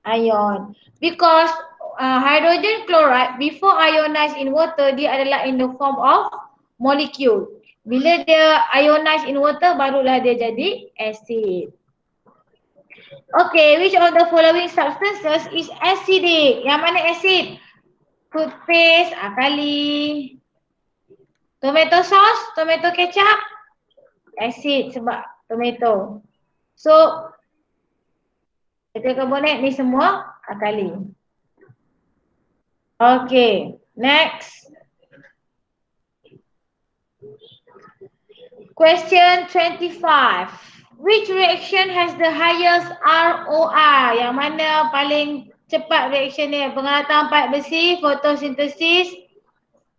A: ion. Because hydrogen chloride before ionize in water, dia adalah in the form of molecule. Bila dia ionize in water, barulah dia jadi acid. Okay, which of the following substances is acidic? Yang mana acid? Toothpaste, kali. Tomato sauce, tomato ketchup, acid sebab tomato. So, kita carbonated ni semua akali. Okay, next. Question 25. Which reaction has the highest ROI? Yang mana paling cepat reaction dia? Penghantaran pipe besi, fotosintesis,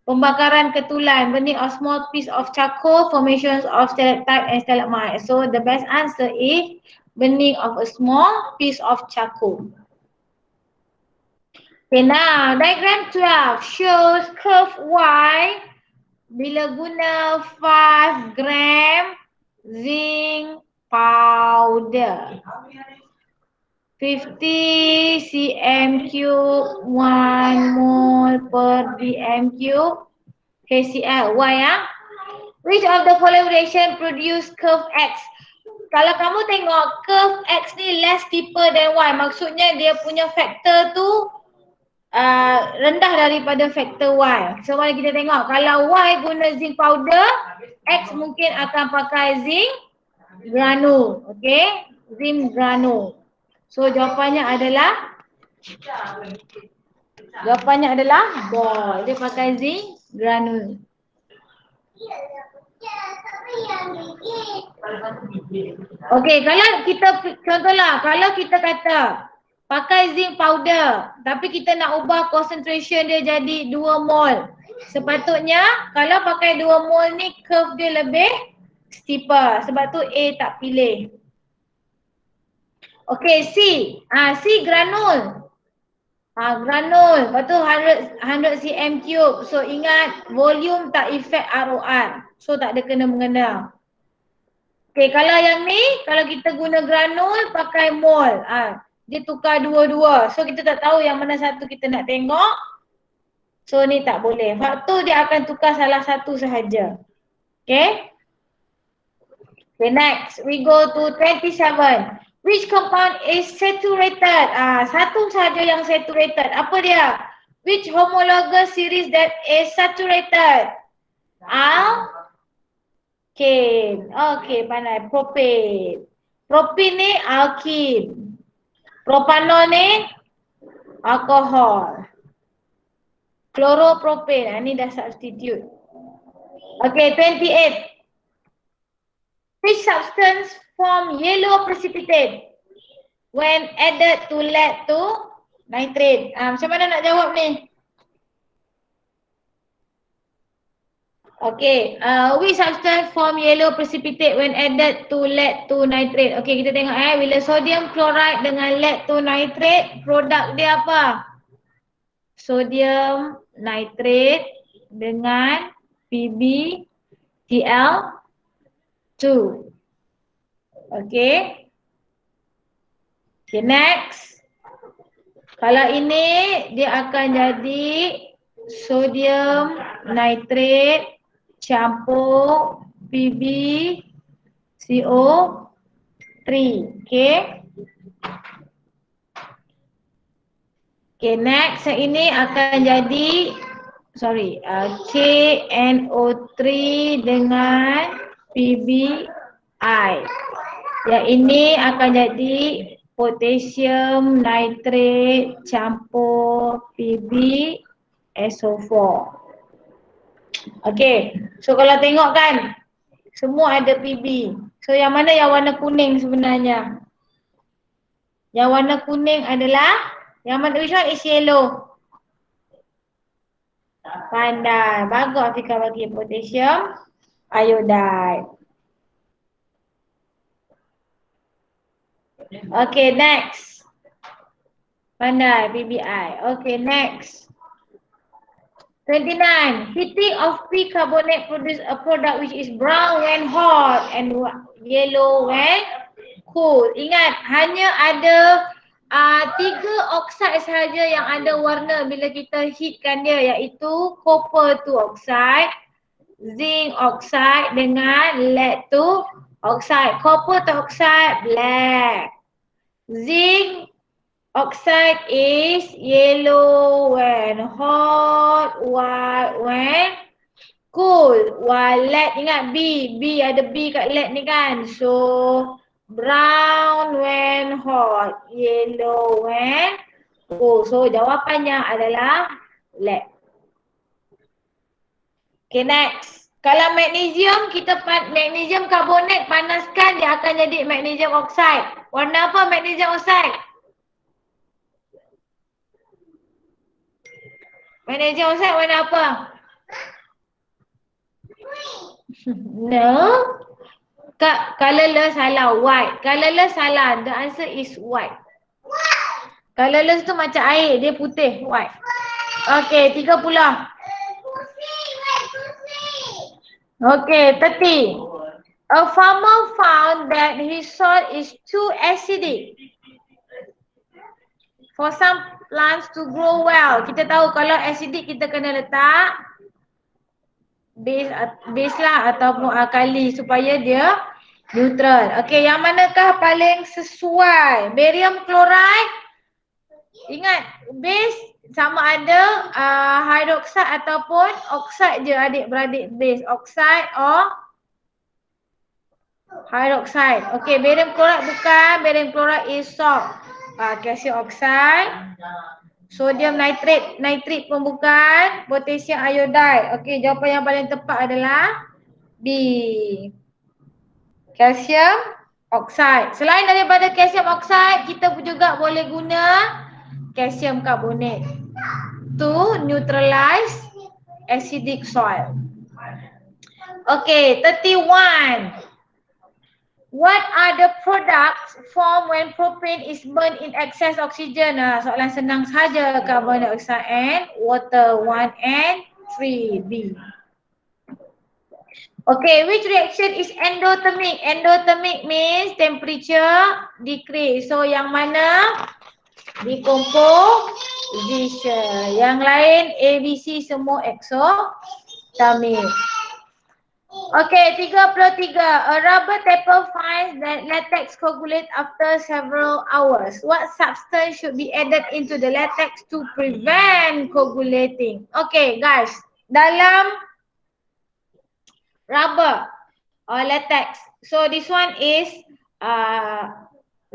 A: pembakaran ketulan, burning of small piece of charcoal, formations of stalactite and stalagmite. So the best answer is burning of a small piece of charcoal. Okay, now diagram 12 shows curve Y bila guna 5 gram zinc powder. 50 cm cube 1 mole per dm cube HCl. Y ya. Which of the following reaction produce curve X? Kalau kamu tengok curve X ni less steeper than Y, maksudnya dia punya faktor tu rendah daripada faktor Y. So mari kita tengok, kalau Y guna zinc powder, X mungkin akan pakai zinc granule. Okay, zinc granule. So jawapannya adalah ball. Dia pakai zinc granule. Okay, kalau kita contohlah, kalau kita kata pakai zinc powder tapi kita nak ubah concentration dia jadi 2 mol. Sepatutnya kalau pakai 2 mol ni curve dia lebih steeper. Sebab tu A tak pilih. Okay, C. C granule. Granule. Lepas tu 100 cm cube. So ingat volume tak effect ROR. So tak ada kena-mengena. Okay, kalau yang ni, kalau kita guna granule pakai mol. Dia tukar dua-dua. So kita tak tahu yang mana satu kita nak tengok. So ni tak boleh. Faktor dia akan tukar salah satu sahaja. Okay. Okay, next. We go to 27. Which compound is saturated? Satu sahaja yang saturated. Apa dia? Which homologous series that is saturated? Alkane. Okay, pandai. Propane. Propene ni alkene. Propanol ni Alkohol. Chloropropane. Ini dah substitute. Okay, 28. Which substance form yellow precipitate when added to lead to nitrate? Macam mana nak jawab ni? Okay, which substance form yellow precipitate when added to lead to nitrate? Okay, kita tengok bila sodium chloride dengan lead to nitrate, produk dia apa? Sodium nitrate dengan PbCl2. Okay. Okay, next. Kalau ini dia akan jadi sodium nitrate campur PbCO3. Okay. Okay, next yang ini akan jadi KNO3 dengan PbI. Yang ini akan jadi potassium nitrate campur PbSO4. Okay, so kalau tengok kan, semua ada Pb. So yang mana yang warna kuning sebenarnya? Yang warna kuning adalah, yang mana, which one is yellow? Pandai, bagus Afika bagi potassium iodide. Okay, next. Pandai, PbI. Okay, next. 29. Heating of bicarbonate produce a product which is brown when hot and yellow when cool. Ingat, hanya ada 3 oksida sahaja yang ada warna bila kita heatkan dia, iaitu copper 2 oxide, zinc oxide dengan lead 2 oxide. Copper 2 oxide black. Zinc oxide is yellow when hot, white when cool. While lead, ingat B ada B kat lead ni kan. So brown when hot, yellow when cool. So jawapannya adalah lead. Okay, next. Kalau magnesium, magnesium karbonat panaskan, dia akan jadi magnesium oxide. Warna apa magnesium oxide? Magnesium oxide warna apa? No. Colorless salah, white. Colorless salah, the answer is white. Colorless tu macam air, dia putih, white. Okay, 30. Okay, 30. A farmer found that his soil is too acidic for some plants to grow well. Kita tahu kalau acidic kita kena letak base lah ataupun alkali supaya dia neutral. Okay, yang manakah paling sesuai? Barium chloride. Ingat, base sama ada hydroxide ataupun oxide je adik-beradik base. Oxide or hydroxide. Okay, barium chloride bukan. Barium chloride is salt. Calcium oxide. Sodium nitrate. Nitrate pun bukan. Potassium iodide. Okay, jawapan yang paling tepat adalah B. Calcium oxide. Selain daripada calcium oxide, kita juga boleh guna calcium carbonate to neutralize acidic soil. Okay, 31. What are the products formed when propane is burned in excess oxygen? Soalan senang saja. Carbon dioxide and water. 1 and 3. B. Okay, which reaction is endothermic? Endothermic means temperature decrease. So yang mana? Decomposition. Yang lain ABC semua exothermic. Okay, 33. A rubber taper finds that latex coagulates after several hours. What substance should be added into the latex to prevent coagulating? Okay, guys. Dalam rubber or latex. So this one is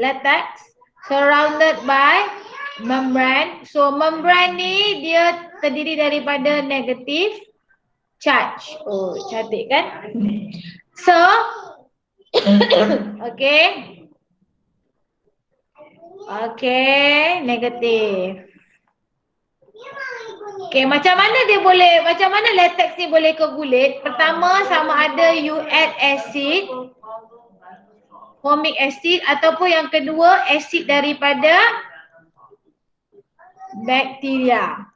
A: latex surrounded by Membran. So membran ni dia terdiri daripada negative charge. Oh, cantik kan? So okay. Okay, negatif. Okay, macam mana latex ni boleh coagulate? Pertama, sama ada you add acid, formic acid, ataupun yang kedua, acid daripada bakteria.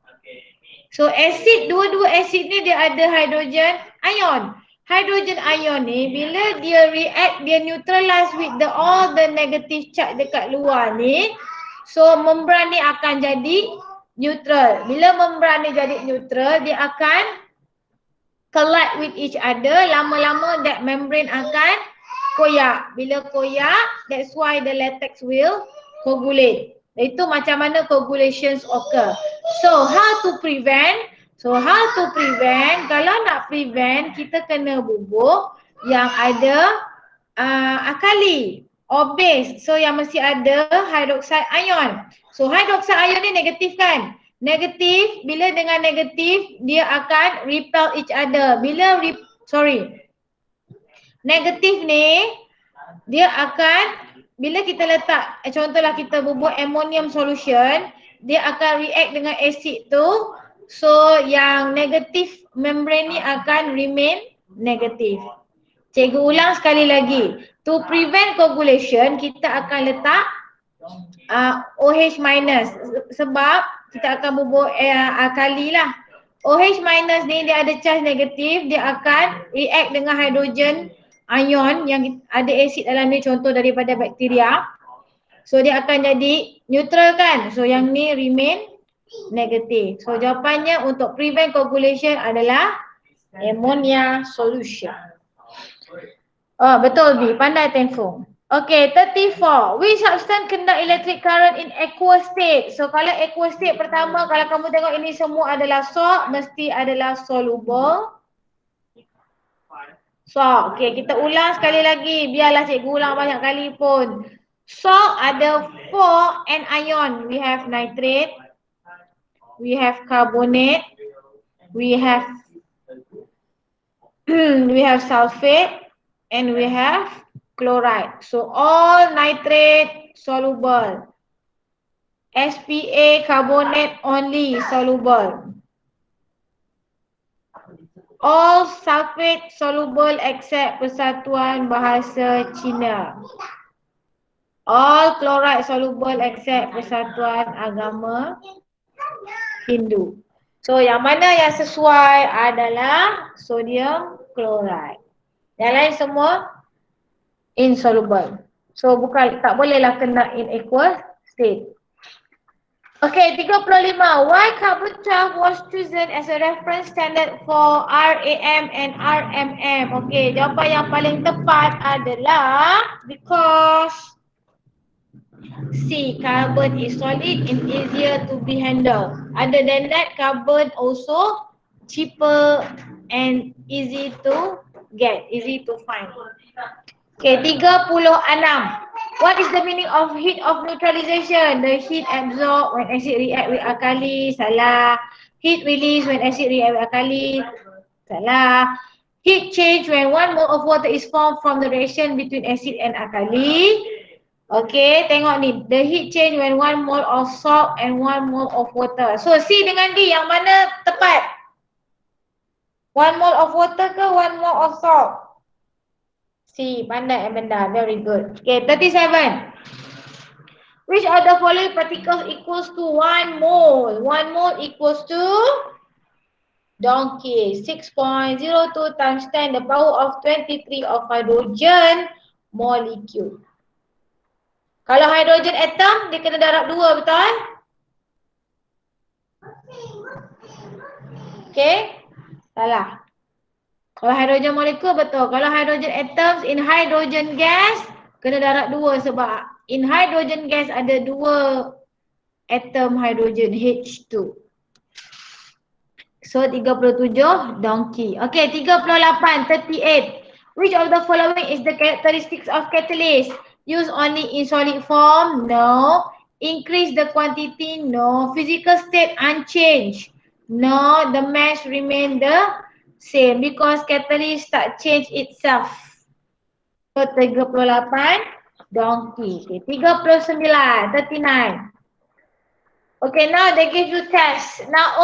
A: So acid, dua-dua acid ni dia ada hydrogen ion. Hydrogen ion ni bila dia react, dia neutralize with all the negative charge dekat luar ni. So membran ni akan jadi neutral. Bila membran ni jadi neutral, dia akan collide with each other. Lama-lama that membrane akan koyak. Bila koyak, that's why the latex will coagulate. Itu macam mana coagulations occur. So how to prevent? Kalau nak prevent, kita kena bubuk yang ada alkali or base. So yang mesti ada hydroxide ion. So hydroxide ion ni negatif kan? Negatif, bila dengan negatif dia akan repel each other. Negatif ni dia akan, bila kita letak, contohlah kita bubuk ammonium solution, dia akan react dengan acid tu. So yang negatif membrane ni akan remain negatif. Cikgu ulang sekali lagi. To prevent coagulation, kita akan letak OH minus sebab kita akan bubuk alkali lah. OH minus ni dia ada charge negatif, dia akan react dengan hydrogen ion yang ada asid dalam ni, contoh daripada bakteria. So dia akan jadi neutral kan? So yang ni remain negatif. So jawapannya untuk prevent coagulation adalah ammonia solution. Oh betul B, pandai Tengfung. Okay, 34. Which substance conduct electric current in aqueous state? So kalau aqueous state pertama, kalau kamu tengok ini semua adalah salt, mesti adalah soluble. Salt. Okay, kita ulang sekali lagi. Biarlah cikgu ulang banyak kali pun. Salt ada 4 anion. We have nitrate, we have carbonate, we have sulfate, and we have chloride. So all nitrate soluble. SPA carbonate only soluble. All sulfate soluble except Persatuan Bahasa Cina. All chloride soluble except Persatuan Agama Hindu. So yang mana yang sesuai adalah sodium chloride. Yang lain semua insoluble. So bukan, tak bolehlah kena in aqueous state. Okay, 35. Why carbon 12 was chosen as a reference standard for RAM and RMM? Okay, jawapan yang paling tepat adalah because C, carbon is solid and easier to be handled. Other than that, carbon also cheaper and easy to get, easy to find. Okay, 36. What is the meaning of heat of neutralization? The heat absorbed when acid react with alkali. Salah. Heat release when acid react with alkali. Salah. Heat change when 1 mole of water is formed from the reaction between acid and alkali. Okay, tengok ni. The heat change when 1 mole of salt and 1 mole of water. So C dengan D, yang mana tepat? 1 mole of water ke 1 mole of salt? C, pandai Amanda, very good. Okay, 37. Which of the following particles equals to 1 mole? 1 mole equals to donkey. 6.02 times 10 the power of 23 of hydrogen molecule. Kalau hydrogen atom, dia kena darab 2, betul? Okay, salah. Kalau hydrogen molekul betul. Kalau hydrogen atoms in hydrogen gas kena darab 2 sebab in hydrogen gas ada 2 atom hydrogen H2. So 37 donkey. Okay, 38. Which of the following is the characteristics of catalyst? Use only in solid form? No. Increase the quantity? No. Physical state unchanged? No. The mass remain the same because catalyst tak change itself. So 38 donkey. Okay, 39, 39. Okay, now they give you test. Now,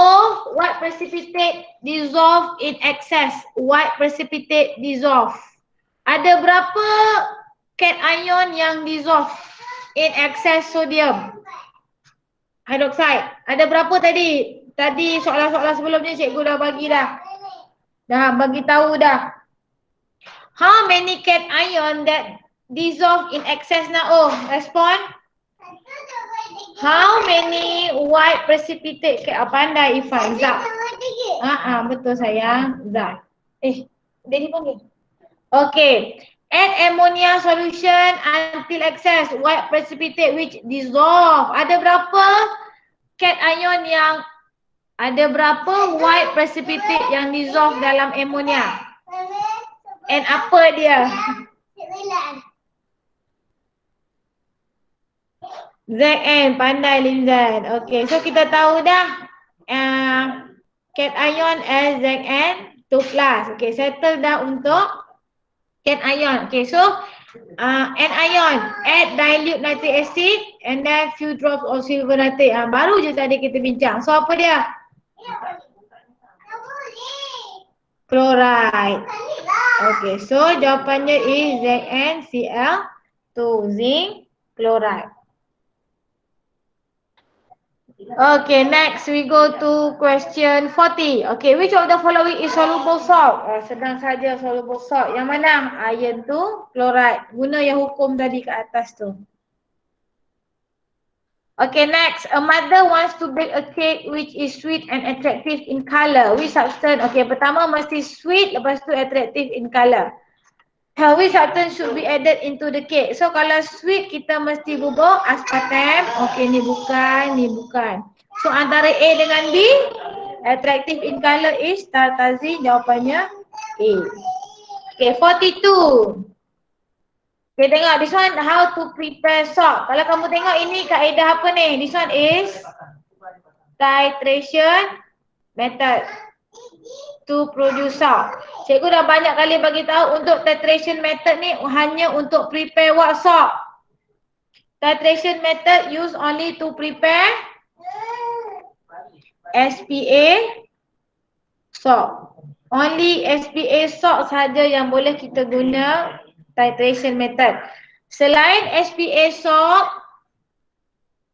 A: what precipitate dissolve in excess? What precipitate dissolve? Ada berapa cation yang dissolve in excess sodium hydroxide? Ada berapa tadi? Tadi soalan-soalan sebelum ni cikgu dah bagi dah. Dah bagi tahu dah. How many cation that dissolve in excess now? Respond. How many white precipitate? Pandai Ifan. Zat. Betul sayang. Zat. Dia dipanggil. Okay. Add ammonia solution until excess white precipitate which dissolve. Ada berapa cation yang white precipitate yang dissolve dalam ammonia? And apa dia? Zn, pandai Linzan. Okay, so kita tahu dah cation as Zn 2+. Okay, settle dah untuk cation. Okay, so anion, add dilute nitric acid and then few drops of silver nitrate. Baru je tadi kita bincang. So apa dia? Chloride. Okay, so jawapannya is ZnCl2, zinc chloride. Okay, next we go to question 40. Okay, which of the following is soluble salt? Sedang saja soluble salt. Yang mana? Iron tu, chloride. Guna yang hukum tadi kat atas tu. Okay, next. A mother wants to bake a cake which is sweet and attractive in color. Which substance? Okay, pertama mesti sweet, lepas tu attractive in color. Which substance should be added into the cake? So kalau sweet kita mesti bubuk aspartame. Okay, ni bukan, ni bukan. So antara A dengan B, attractive in color is tartazine. Jawapannya A. Okay, 42. Okay, tengok this one how to prepare salt. Kalau kamu tengok ini kaedah apa ni? This one is titration method to produce salt. Cikgu dah banyak kali bagi tahu untuk titration method ni hanya untuk prepare what salt? Titration method use only to prepare SPA salt. Only SPA salt saja yang boleh kita guna titration method. Selain SPA salt,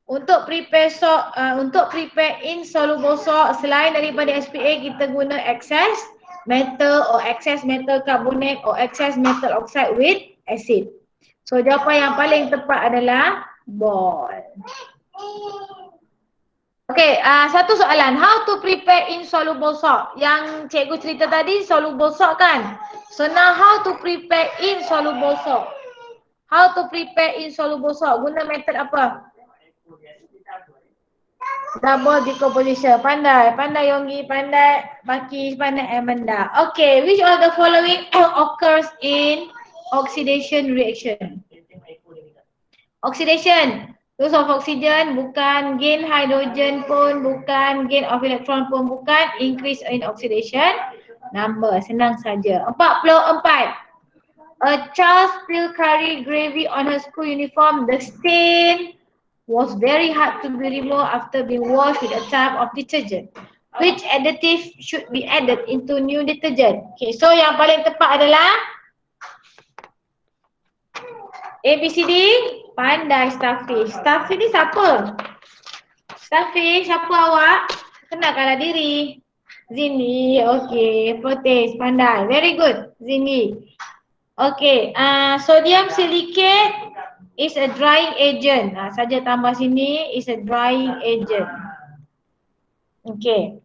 A: untuk prepare salt, untuk prepare insoluble salt, selain daripada SPA kita guna excess metal or excess metal carbonate or excess metal oxide with acid. So jawapan yang paling tepat adalah ball. Okay, satu soalan. How to prepare insoluble salt? Yang cikgu cerita tadi soluble salt kan? So now how to prepare insoluble salt? How to prepare insoluble salt? Guna method apa? Double decomposition. Pandai. Pandai Yonggi. Pandai Baki. Pandai Amanda. Okay. Which of the following occurs in oxidation reaction? Oxidation. Loss of oxygen bukan. Gain hydrogen pun bukan. Gain of electron pun bukan. Increase in oxidation number. Senang saja. 44. A child still carry gravy on her school uniform. The stain was very hard to be removed after being washed with a type of detergent. Which additive should be added into new detergent? Okay, so yang paling tepat adalah ABCD. Pandai Starfish. Starfish ni siapa? Starfish, siapa awak? Kenalkanlah diri. Zindi, okay. Protease, pandai. Very good, Zindi. Okay, sodium silicate is a drying agent. Saja tambah sini is a drying agent. Okay.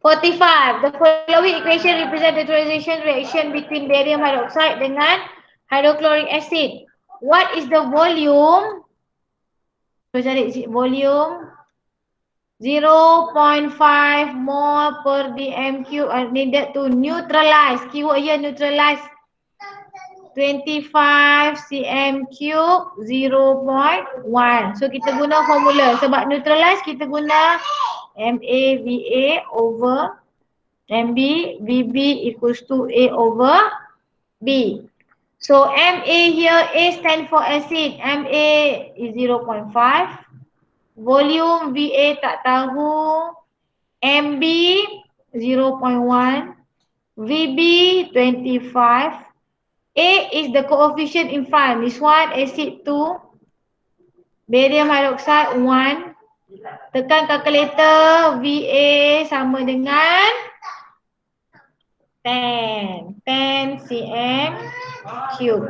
A: 45. The following equation represent the neutralization reaction between barium hydroxide dengan hydrochloric acid. What is the volume? Cari volume 0.5 mole per dm cube are needed to neutralize. Keyword here neutralize. 25 cm cube 0.1. So kita guna formula. Sebab neutralize kita guna MAVA over MB, VB equals to A over B. So MA here, A stand for acid. MA is 0.5. Volume VA tak tahu. MB 0.1. VB 25. A is the coefficient in front. This one acid 2. Barium hydroxide 1. Tekan kalkulator. VA sama dengan 10 cm cube.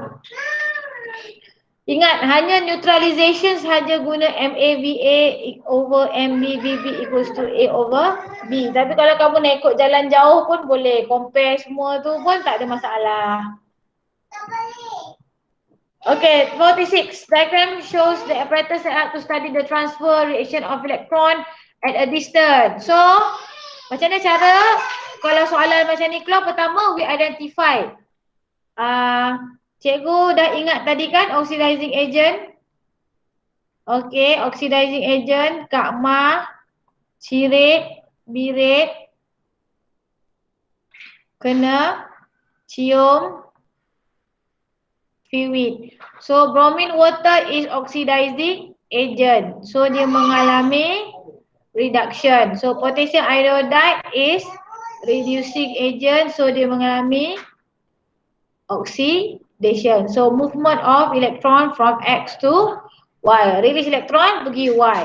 A: Ingat, hanya neutralization sahaja guna MAVA over MBVB equals to A over B. Tapi kalau kamu nak ikut jalan jauh pun boleh. Compare semua tu pun tak ada masalah. Okay, 46. Diagram shows the apparatus set up to study the transfer reaction of electron at a distance. So, macam mana cara kalau soalan macam ni keluar? Pertama, we identify. Cikgu dah ingat tadi kan oxidizing agent. Okay, oxidizing agent, kakma, cirit, birit, kena cium, fluid. So bromine water is oxidizing agent. So dia mengalami reduction. So potassium iodide is reducing agent. So dia mengalami oxidation. So movement of electron from X to Y. Release electron pergi Y.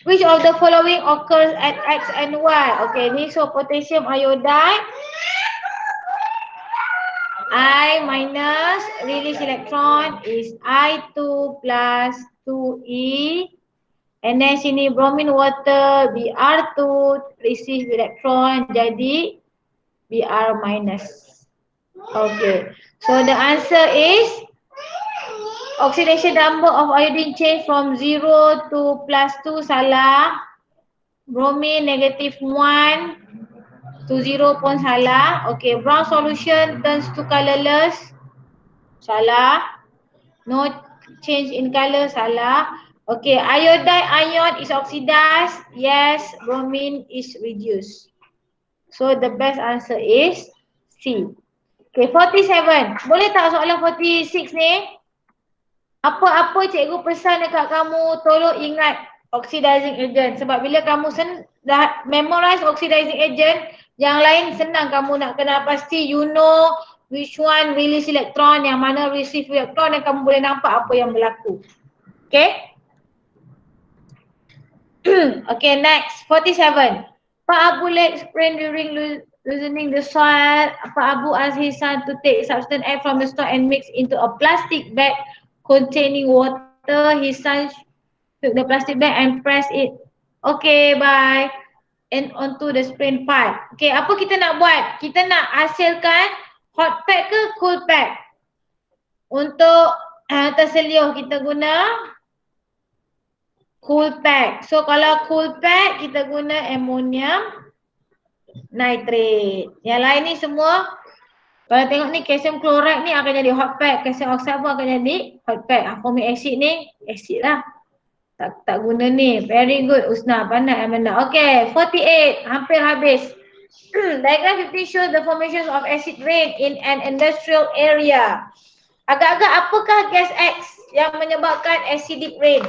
A: Which of the following occurs at X and Y? Okay, ni so potassium iodide. I minus release electron is I2 plus 2E. And then sini bromine water Br2 receive electron jadi Br minus. Okay, so the answer is oxidation number of iodine change from 0 to plus 2 salah. Bromine negative 1 to 0 pun salah. Okay, brown solution turns to colorless. Salah. No change in color, salah. Okay, iodide ion is oxidized. Yes, bromine is reduced. So the best answer is C. Okay, 47. Boleh tak soalan 46 ni? Apa-apa cikgu pesan dekat kamu, tolong ingat oxidizing agent. Sebab bila kamu dah memorize oxidizing agent, yang lain senang kamu nak kenal pasti you know which one release electron, yang mana receive electron dan kamu boleh nampak apa yang berlaku. Okay? Okay, next. 47. Pak Abu let explain during loosening the soil. Pak Abu asked his son to take substance F from the store and mix into a plastic bag containing water. His son took the plastic bag and pressed it. Okay, bye. And onto the sprain part. Okay, apa kita nak buat? Kita nak hasilkan hot pack ke cool pack? Untuk terseliuh kita guna cool pack. So kalau cool pack kita guna ammonium nitrate. Yang lain ni semua kalau tengok ni calcium chloride ni akan jadi hot pack. Calcium oxide pun akan jadi hot pack. Formic acid ni acid lah. Tak guna ni. Very good Usna. Pandai Amanda. Okay, 48. Hampir habis. Diagram 15 shows the formation of acid rain in an industrial area. Agak-agak apakah gas X yang menyebabkan acidic rain?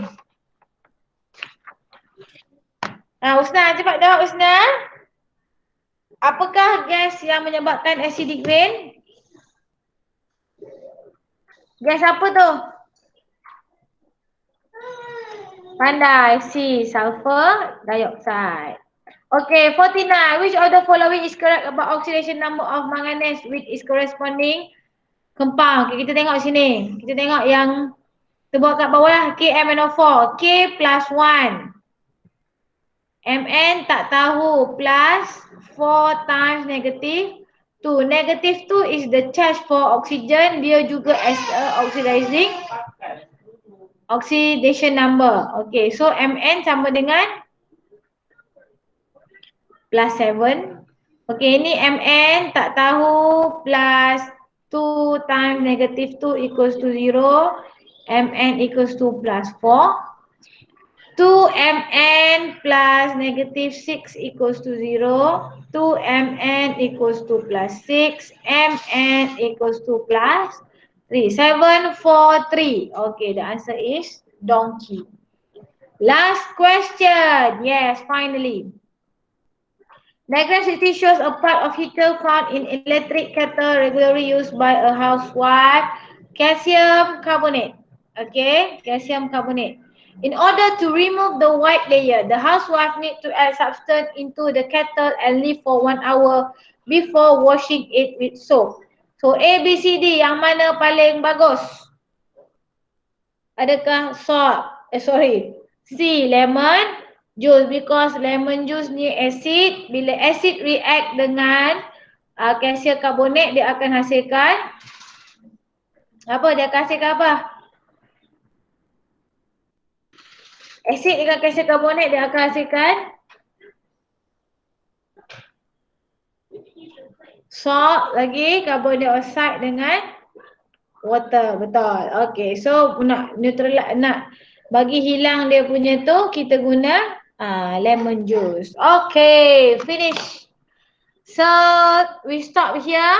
A: Usna, cepat jawab Usna. Apakah gas yang menyebabkan acidic rain? Gas apa tu? Pandai, C, sulfur dioxide. Okay, 49. Which of the following is correct about oxidation number of manganese with its corresponding compound? Okay, kita tengok sini. Kita tengok yang terbuat kat bawah lah. KMNO4. K plus 1. Mn tak tahu. Plus 4 times negative 2. Negative 2 is the charge for oxygen. Dia juga as a oxidation number. Okay, so Mn sama dengan plus 7. Okay, ini Mn tak tahu plus 2 times negative 2 equals to 0. Mn equals to plus 4. 2mn plus negative 6 equals to 0. 2mn equals to plus 6. Mn equals to plus 3. 7, 4, 3. Okay, the answer is donkey. Last question. Yes, finally. Diagram 60 shows a part of heater found in electric kettle regularly used by a housewife. Calcium carbonate. Okay, calcium carbonate. In order to remove the white layer, the housewife need to add substance into the kettle and leave for 1 hour before washing it with soap. So A, B, C, D, yang mana paling bagus? Adakah salt? C, lemon juice, because lemon juice ni acid. Bila acid react dengan calcium carbonate, dia akan hasilkan apa? Dia akan hasilkan apa? Acid dengan calcium carbonate dia akan hasilkan salt lagi, carbon dioxide dengan water. Betul. Okay, so nak nak bagi hilang dia punya tu, kita guna lemon juice. Okay, finish. So we stop here.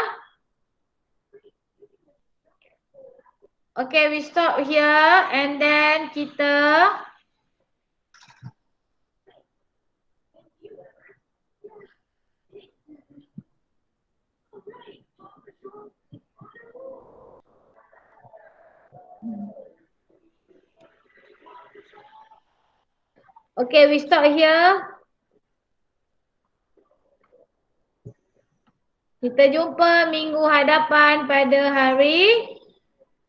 A: Okay, we stop here and then kita okay, we stop here. Kita jumpa minggu hadapan pada hari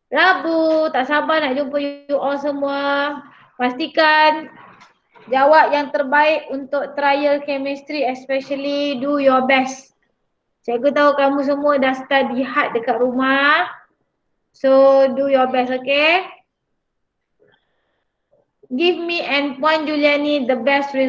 A: Rabu. Tak sabar nak jumpa you all semua. Pastikan jawab yang terbaik untuk trial chemistry, especially do your best. Cikgu tahu kamu semua dah study hard dekat rumah. So do your best, okay? Give me and Puan Juliani the best result.